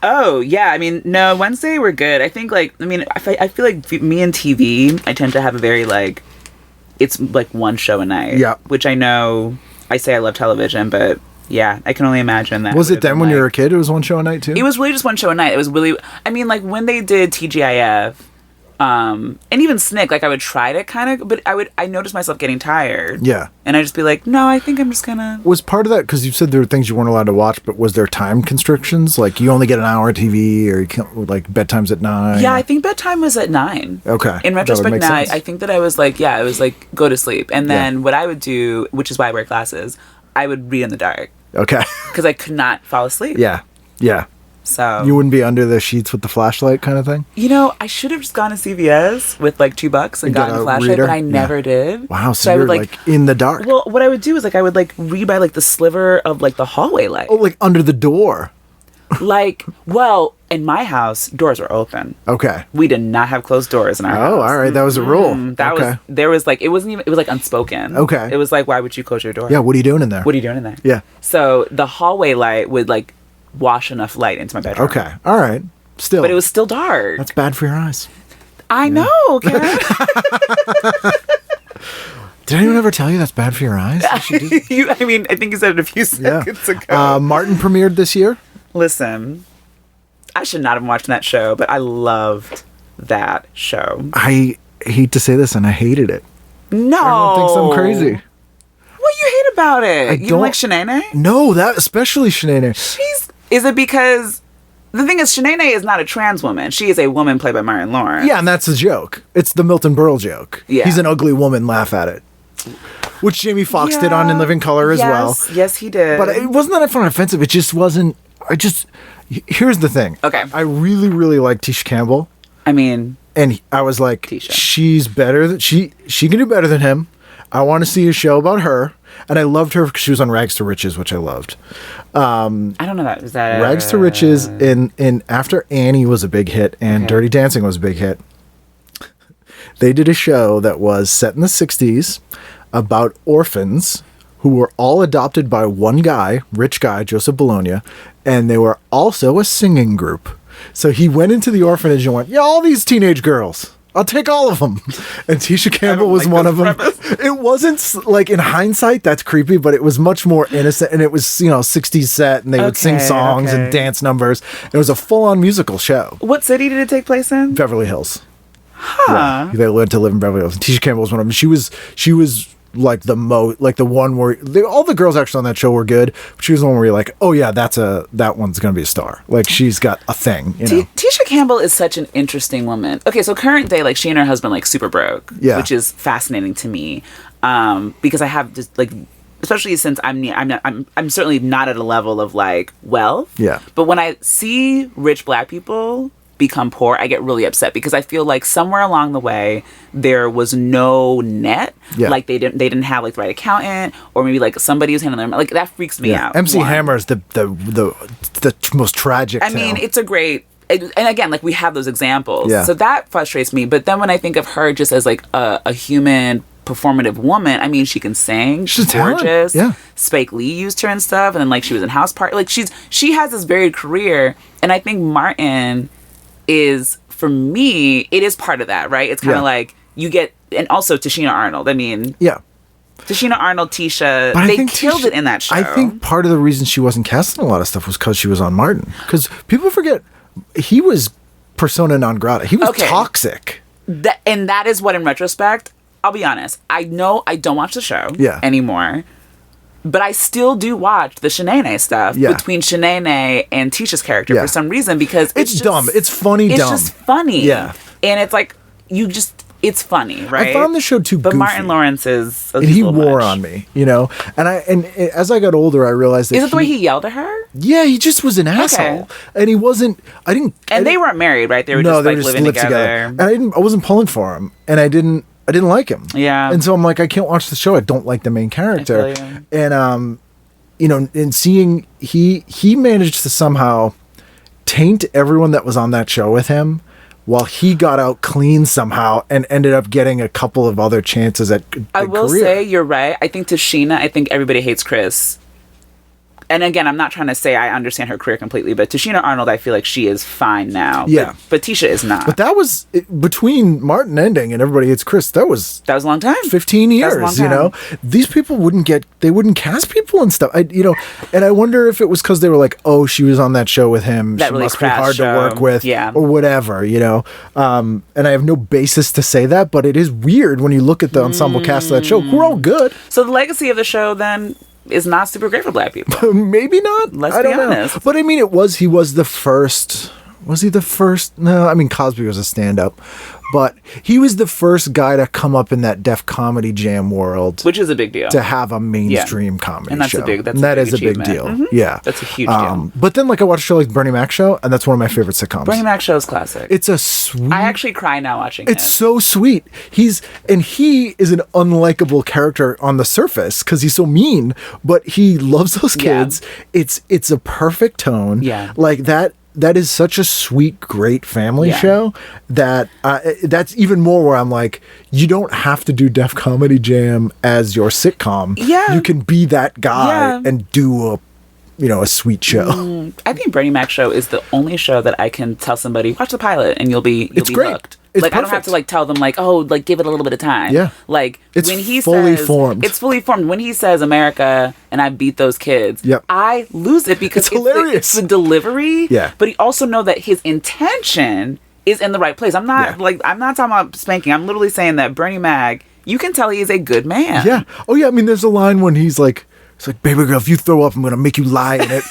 Oh, yeah. I mean, no, Wednesday we're good. I think, like, I mean, I feel like me and TV, I tend to have a very, like, it's like one show a night. Yeah. Which I know, I say I love television, but yeah, I can only imagine that. Was it then when you were a like, kid? It was one show a night too? It was really just one show a night. It was really, I mean, like, when they did TGIF, and even SNICK, like, I would try to kind of, but I noticed myself getting tired. Yeah. And I'd just be like, no, I think I'm just gonna. Was part of that, because you said there were things you weren't allowed to watch, but was there time constrictions? Like, you only get an hour of TV, or you can't, like, bedtime's at 9? Yeah, I think bedtime was at 9. Okay. In That would retrospect make now, sense. I think that I was like, go to sleep. And then what I would do, which is why I wear glasses, I would read in the dark. Okay. Because I could not fall asleep. Yeah. So. You wouldn't be under the sheets with the flashlight kind of thing? You know, I should have just gone to CVS with like $2 and gotten got a a flashlight, reader? but I never did. Wow, so I you're, would like, in the dark. Well, what I would do is like I would like read by like the sliver of like the hallway light. Oh, like under the door. Like, well, in my house, doors were open. Okay. We did not have closed doors in our house. Oh, all right. That was a rule. That okay. there was like, it wasn't even, it was like unspoken. Okay. It was like, why would you close your door? Yeah, what are you doing in there? What are you doing in there? Yeah. So the hallway light would like wash enough light into my bedroom. Okay. All right. Still. But it was still dark. That's bad for your eyes. I know, Ken. Did anyone ever tell you that's bad for your eyes? I mean, I think you said it a few seconds ago. Martin premiered this year. Listen, I should not have been watching that show, but I loved that show. I hate to say this, and I hated it. No. Everyone thinks I'm crazy. What do you hate about it? You don't like Shanae? No, that especially Shanae. Is it because the thing is, Shanae is not a trans woman. She is a woman played by Martin Lawrence. Yeah, and that's the joke. It's the Milton Berle joke. Yeah. He's an ugly woman, laugh at it. Which Jamie Foxx did on In Living Color as well. Yes, he did. But it wasn't that I found it offensive. It just wasn't. Here's the thing. Okay. I really, really like Tisha Campbell. I mean, And I was like, Tisha. she's better. She can do better than him. I want to see a show about her. And I loved her because she was on Rags to Riches, which I loved. I don't know that. Is that Rags to Riches in after Annie was a big hit and Dirty Dancing was a big hit. They did a show that was set in the 60s about orphans who were all adopted by one guy, rich guy, Joseph Bologna, and they were also a singing group. So he went into the orphanage and went, yeah, all these teenage girls. I'll take all of them. And Tisha Campbell was one of them. It wasn't, like, in hindsight, that's creepy, but it was much more innocent. And it was, you know, 60s set, and they would sing songs and dance numbers. It was a full-on musical show. What city did it take place in? Beverly Hills. Huh. Yeah, they learned to live in Beverly Hills. And Tisha Campbell was one of them. She was like the one where all the girls actually on that show were good, but she was the one where you're like, oh yeah, that one's gonna be a star. Like, she's got a thing, you know. Tisha Campbell is such an interesting woman. Okay, so current day, like, she and her husband, like, super broke, which is fascinating to me, because I have just, like, especially since I'm certainly not at a level of, like, wealth. Yeah. But when I see rich black people become poor, I get really upset because I feel like somewhere along the way there was no net. Yeah. Like they didn't have, like, the right accountant, or maybe, like, somebody who's handling them. Like, that freaks me out. MC Hammer is the most tragic. I mean, it's a great. And again, like, we have those examples. Yeah. So that frustrates me. But then when I think of her just as, like, a human performative woman, I mean, she can sing. She's gorgeous. Yeah. Spike Lee used her and stuff. And then, like, she was in House Party. Like, she has this varied career. And I think Martin is, for me, it is part of that, right? It's kind of like you get, and also Tashina Arnold. I mean, Tashina Arnold, Tisha, they killed it in that show. I think part of the reason she wasn't casting a lot of stuff was because she was on Martin. Because people forget, he was persona non grata. He was toxic. And that is what, in retrospect, I'll be honest, I know I don't watch the show anymore. But I still do watch the Shanae stuff between Shanae and Tisha's character for some reason, because it's just dumb. It's funny dumb. It's just funny. Yeah. And it's like, it's funny, right? I found the show too goofy. But Martin Lawrence is he wore on me, you know? And as I got older, I realized that Is it the way he yelled at her? Yeah, he just was an asshole. And he wasn't, they weren't married, right? They were just, like, living together. And I wasn't pulling for him. And I didn't like him. Yeah. And so I'm like, I can't watch the show. I don't like the main character. And, you know, in seeing, he managed to somehow taint everyone that was on that show with him, while he got out clean somehow and ended up getting a couple of other chances at I will say, you're right. I think Tashina, everybody hates Chris. And again, I'm not trying to say I understand her career completely, but Tashina Arnold, I feel like she is fine now. Yeah. But Tisha is not. But that was, between Martin ending and Everybody Hates Chris, that was a long time. 15 years, you know? These people wouldn't cast people and stuff. And I wonder if it was because they were like, oh, she was on that show with him. She must be hard to work with. Yeah. Or whatever, you know? And I have no basis to say that, but it is weird when you look at the ensemble cast of that show, who are all good. So the legacy of the show, then, is not super great for black people. Maybe not. Let's be honest. Know. But I mean, he was the first. Was he the first? No, I mean, Cosby was a stand-up. But he was the first guy to come up in that Def Comedy Jam world. Which is a big deal. To have a mainstream comedy and that's show. That is a big deal. Mm-hmm. Yeah. That's a huge deal. But then, like, I watched a show like Bernie Mac Show, and that's one of my favorite sitcoms. Bernie Mac Show is classic. It's a sweet... I actually cry now watching it. It's so sweet. He is an unlikable character on the surface because he's so mean, but he loves those kids. Yeah. It's a perfect tone. Yeah. Like that is such a sweet, great family show that that's even more where I'm like, you don't have to do Def Comedy Jam as your sitcom. Yeah. You can be that guy and do a sweet show. I think Bernie Mac Show is the only show that I can tell somebody, watch the pilot and you'll be great. hooked. It's like, perfect. I don't have to, like, tell them, like, oh, like, give it a little bit of time. Yeah. Like, it's when he fully says... formed. It's fully formed. When he says America and I beat those kids, I lose it because it's hilarious. It's the delivery. Yeah. But he also know that his intention is in the right place. I'm not talking about spanking. I'm literally saying that Bernie Mac, you can tell he is a good man. Yeah. Oh, yeah. I mean, there's a line when he's like, it's like, baby girl, if you throw up, I'm going to make you lie in it.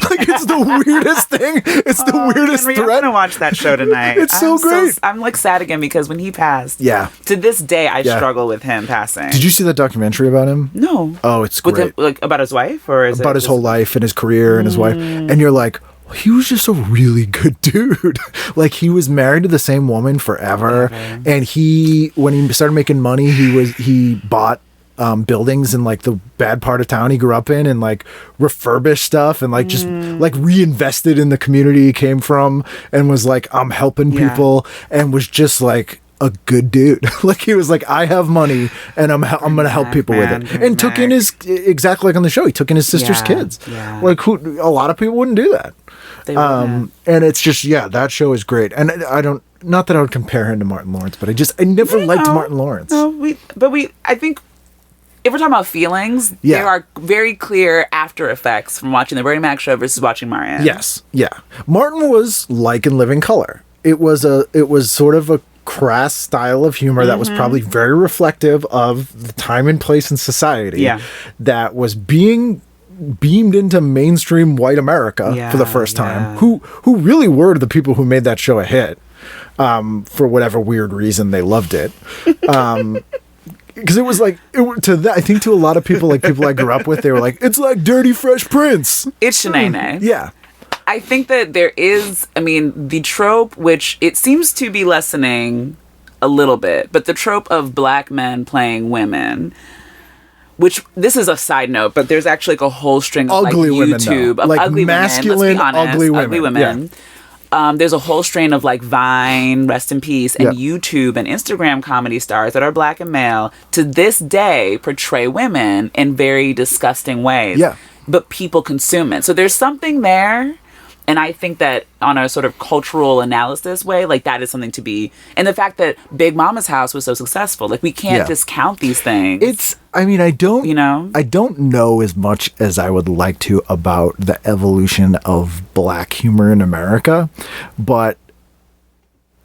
Like, it's the weirdest thing. It's the weirdest Henry, threat. I'm going to watch that show tonight. It's so great. I'm, like, sad again because when he passed, to this day, I struggle with him passing. Did you see that documentary about him? No. Oh, it's great. With him, like, about his wife? Or is about his whole life and his career and his wife. And you're like, he was just a really good dude. Like, he was married to the same woman forever. And when he started making money, he bought buildings in like the bad part of town he grew up in, and like refurbished stuff, and like just like reinvested in the community he came from, and was like, I'm helping people, and was just like a good dude. Like he was like, I have money and I'm gonna help people with it, and took in his, exactly like on the show, he took in his sister's kids. Like who, a lot of people wouldn't do that. And it's just, that show is great. And I don't, not that I would compare him to Martin Lawrence, but I never liked Martin Lawrence. No, I think if we're talking about feelings, there are very clear after effects from watching the Bernie Mac show versus watching Marianne. Yes. Yeah. Martin was like In Living Color. It was sort of a crass style of humor that was probably very reflective of the time and place in society that was being beamed into mainstream white America for the first time, who really were the people who made that show a hit, for whatever weird reason they loved it. Because it was like, I think to a lot of people, like people I grew up with, they were like, it's like Dirty Fresh Prince. It's Shanae. Yeah. I think that there is, the trope, which it seems to be lessening a little bit, but the trope of black men playing women, which, this is a side note, but there's actually like a whole string of ugly like YouTube women, of like ugly masculine, women, let's be honest, ugly women. Yeah. There's a whole strain of like Vine, rest in peace, and YouTube and Instagram comedy stars that are black and male to this day portray women in very disgusting ways. Yeah. But people consume it. So there's something there. And I think that on a sort of cultural analysis way, like that is something to be, and the fact that Big Mama's House was so successful, like we can't discount these things. I don't know as much as I would like to about the evolution of black humor in America, but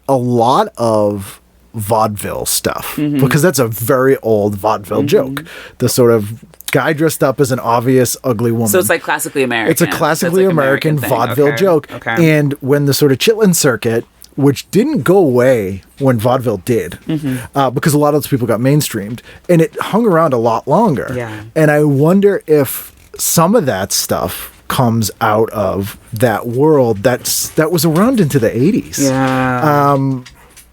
a lot of vaudeville stuff, because that's a very old vaudeville joke. The sort of guy dressed up as an obvious ugly woman. So it's like classically American. It's a classically American vaudeville joke. Okay. And when the sort of Chitlin circuit, which didn't go away when vaudeville did, because a lot of those people got mainstreamed, and it hung around a lot longer. Yeah. And I wonder if some of that stuff comes out of that world that was around into the 80s. Yeah.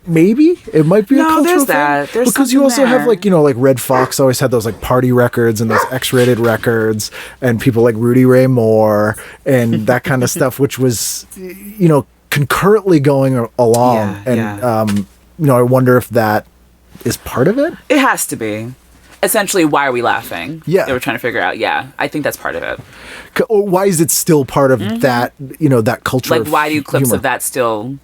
Maybe it might be a cultural there's thing. that. There's because you also something have like, like Red Fox always had those like party records and those X-rated records, and people like Rudy Ray Moore and that kind of stuff, which was, concurrently going along. I wonder if that is part of it. It has to be. Essentially, why are we laughing? Yeah. They were trying to figure out. Yeah, I think that's part of it. Or why is it still part of that, that culture? Like, why do clips humor? of that still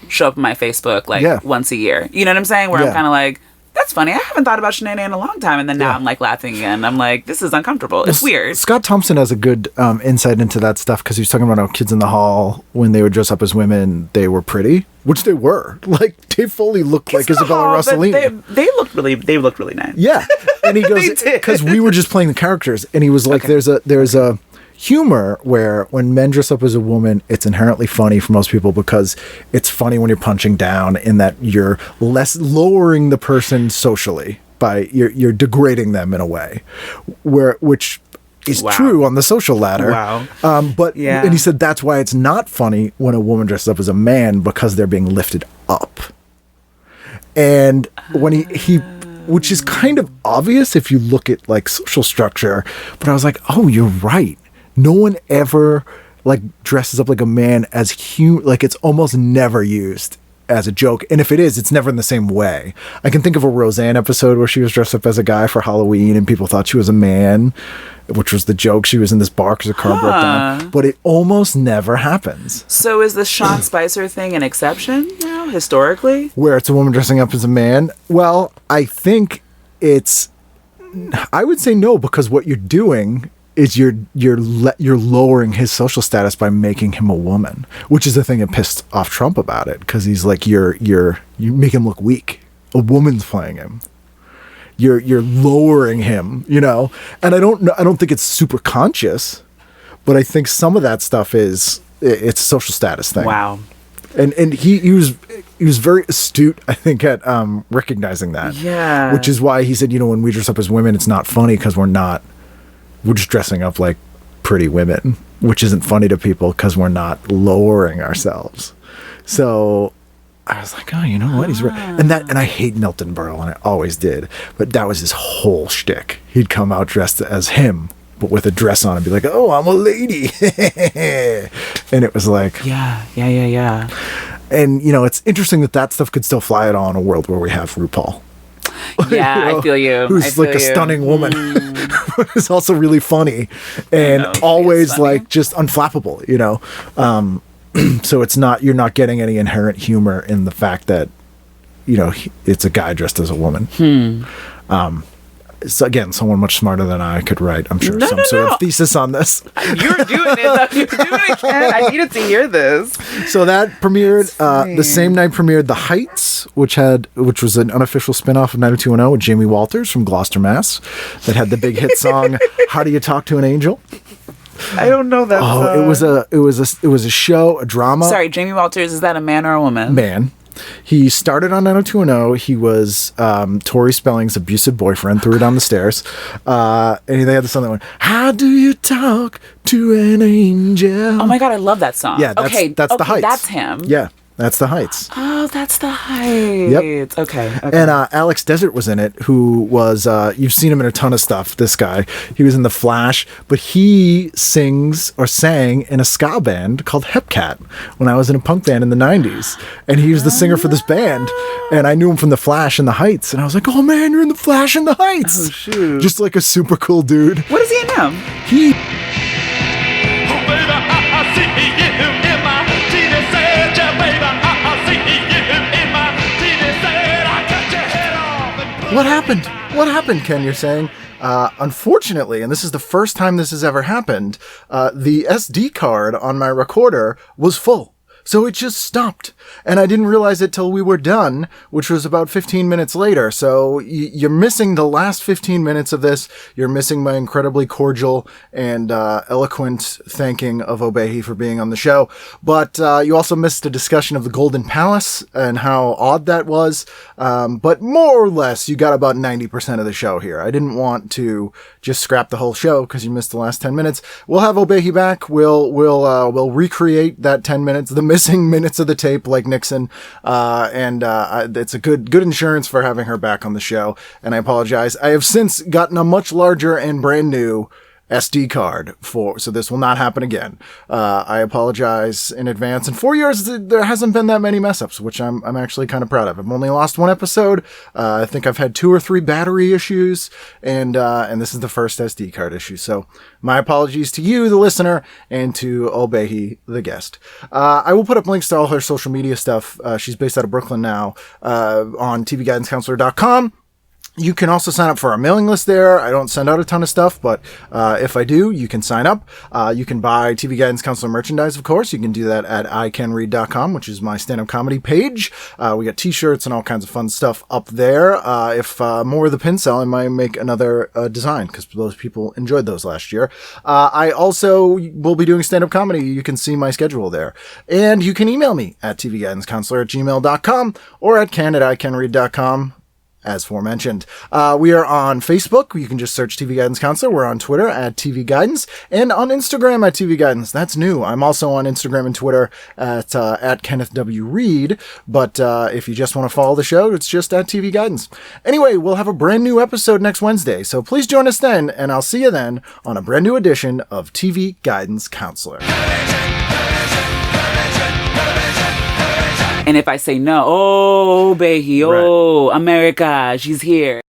show up on my Facebook once a year? You know what I'm saying? Where I'm kind of like, that's funny. I haven't thought about Shanae in a long time. And then now I'm like laughing again. I'm like, this is uncomfortable. It's weird. Scott Thompson has a good insight into that stuff, because he was talking about how kids in the hall, when they would dress up as women, they were pretty, which they were. Like Dave Foley looked like Isabella Rossellini. They looked really nice. Yeah. And he goes, because we were just playing the characters, and he was like, there's a humor where when men dress up as a woman, it's inherently funny for most people, because it's funny when you're punching down, in that you're less lowering the person socially by you're degrading them in a way, which is true on the social ladder. And he said that's why it's not funny when a woman dresses up as a man, because they're being lifted up. And when he which is kind of obvious if you look at like social structure, but I was like, oh, you're right. No one ever like dresses up like a man as like it's almost never used as a joke. And if it is, it's never in the same way. I can think of a Roseanne episode where she was dressed up as a guy for Halloween and people thought she was a man, which was the joke. She was in this bar because her car broke down. But it almost never happens. So is the Sean Spicer thing an exception now, historically? Where it's a woman dressing up as a man? Well, I think I would say no, because what you're doing is you're lowering his social status by making him a woman, which is the thing that pissed off Trump about it, because he's like, you make him look weak. A woman's playing him. You're lowering him, And I don't think it's super conscious, but I think some of that stuff it's a social status thing. Wow. And he was very astute, I think, at recognizing that. Yeah. Which is why he said, when we dress up as women, it's not funny because we're just dressing up like pretty women, which isn't funny to people because we're not lowering ourselves. So I was like, oh, you know what? He's right. And I hate Milton Berle, and I always did. But that was his whole shtick. He'd come out dressed as him, but with a dress on and be like, oh, I'm a lady. And it was like... Yeah. And, you know, it's interesting that stuff could still fly at all in a world where we have RuPaul. Yeah, You know, I feel you. Who's like a stunning woman. It's also really funny and always like just unflappable, you know? So you're not getting any inherent humor in the fact that, you know, it's a guy dressed as a woman. So again, someone much smarter than I could write, I'm sure, sort of thesis on this. You're doing it. You're doing it, Ken. I needed to hear this. So that premiered, the same night premiered The Heights, which was an unofficial spinoff of 90210 with Jamie Walters from Gloucester, Mass. That had the big hit song, How Do You Talk to an Angel? I don't know that song. It was a show, a drama. Sorry, Jamie Walters, is that a man or a woman? Man. He started on 90210. He was Tori Spelling's abusive boyfriend, threw her down the stairs. And they had the song that went, How do you talk to an angel? Oh my God, I love that song. Yeah, that's The Heights. That's him. Yeah, that's The Heights. Oh, that's The Heights. Yep. Okay. And Alex Desert was in it, who was, you've seen him in a ton of stuff, this guy. He was in The Flash, but he sang in a ska band called Hepcat when I was in a punk band in the 90s. And he was the singer for this band. And I knew him from The Flash and The Heights. And I was like, oh man, you're in The Flash and The Heights. Oh, shoot. Just like a super cool dude. What is he in now? He... What happened? What happened, Ken, you're saying? Unfortunately, and this is the first time this has ever happened, the SD card on my recorder was full. So it just stopped. And I didn't realize it till we were done, which was about 15 minutes later. So you're missing the last 15 minutes of this. You're missing my incredibly cordial and eloquent thanking of Obehi for being on the show. But you also missed a discussion of the Golden Palace and how odd that was. But more or less, you got about 90% of the show here. I didn't want to just scrap the whole show because you missed the last 10 minutes. We'll have Obehi back. We'll recreate that 10 minutes, the missing minutes of the tape like Nixon. It's a good insurance for having her back on the show. And I apologize. I have since gotten a much larger and brand new SD card so this will not happen again. I apologize in advance. In 4 years, there hasn't been that many mess ups, which I'm actually kind of proud of. I've only lost one episode. I think I've had 2 or 3 battery issues, and this is the first SD card issue. So my apologies to you, the listener, and to Obehi, the guest. I will put up links to all her social media stuff. She's based out of Brooklyn now, on tvguidancecounselor.com. You can also sign up for our mailing list there. I don't send out a ton of stuff, but if I do, you can sign up. You can buy TV Guidance Counselor merchandise, of course. You can do that at icanread.com, which is my stand-up comedy page. We got t-shirts and all kinds of fun stuff up there. If more of the pin sell, I might make another design, because those people enjoyed those last year. I also will be doing stand-up comedy. You can see my schedule there. And you can email me at tvguidancecounselor@gmail.com or at ken@icanread.com. As forementioned. We are on Facebook. You can just search TV Guidance Counselor. We're on Twitter at TV Guidance and on Instagram at TV Guidance. That's new. I'm also on Instagram and Twitter at Kenneth W. Reed. But if you just want to follow the show, it's just at TV Guidance. Anyway, we'll have a brand new episode next Wednesday. So please join us then, and I'll see you then on a brand new edition of TV Guidance Counselor. And if I say no, oh, Obehi, oh, America, she's here.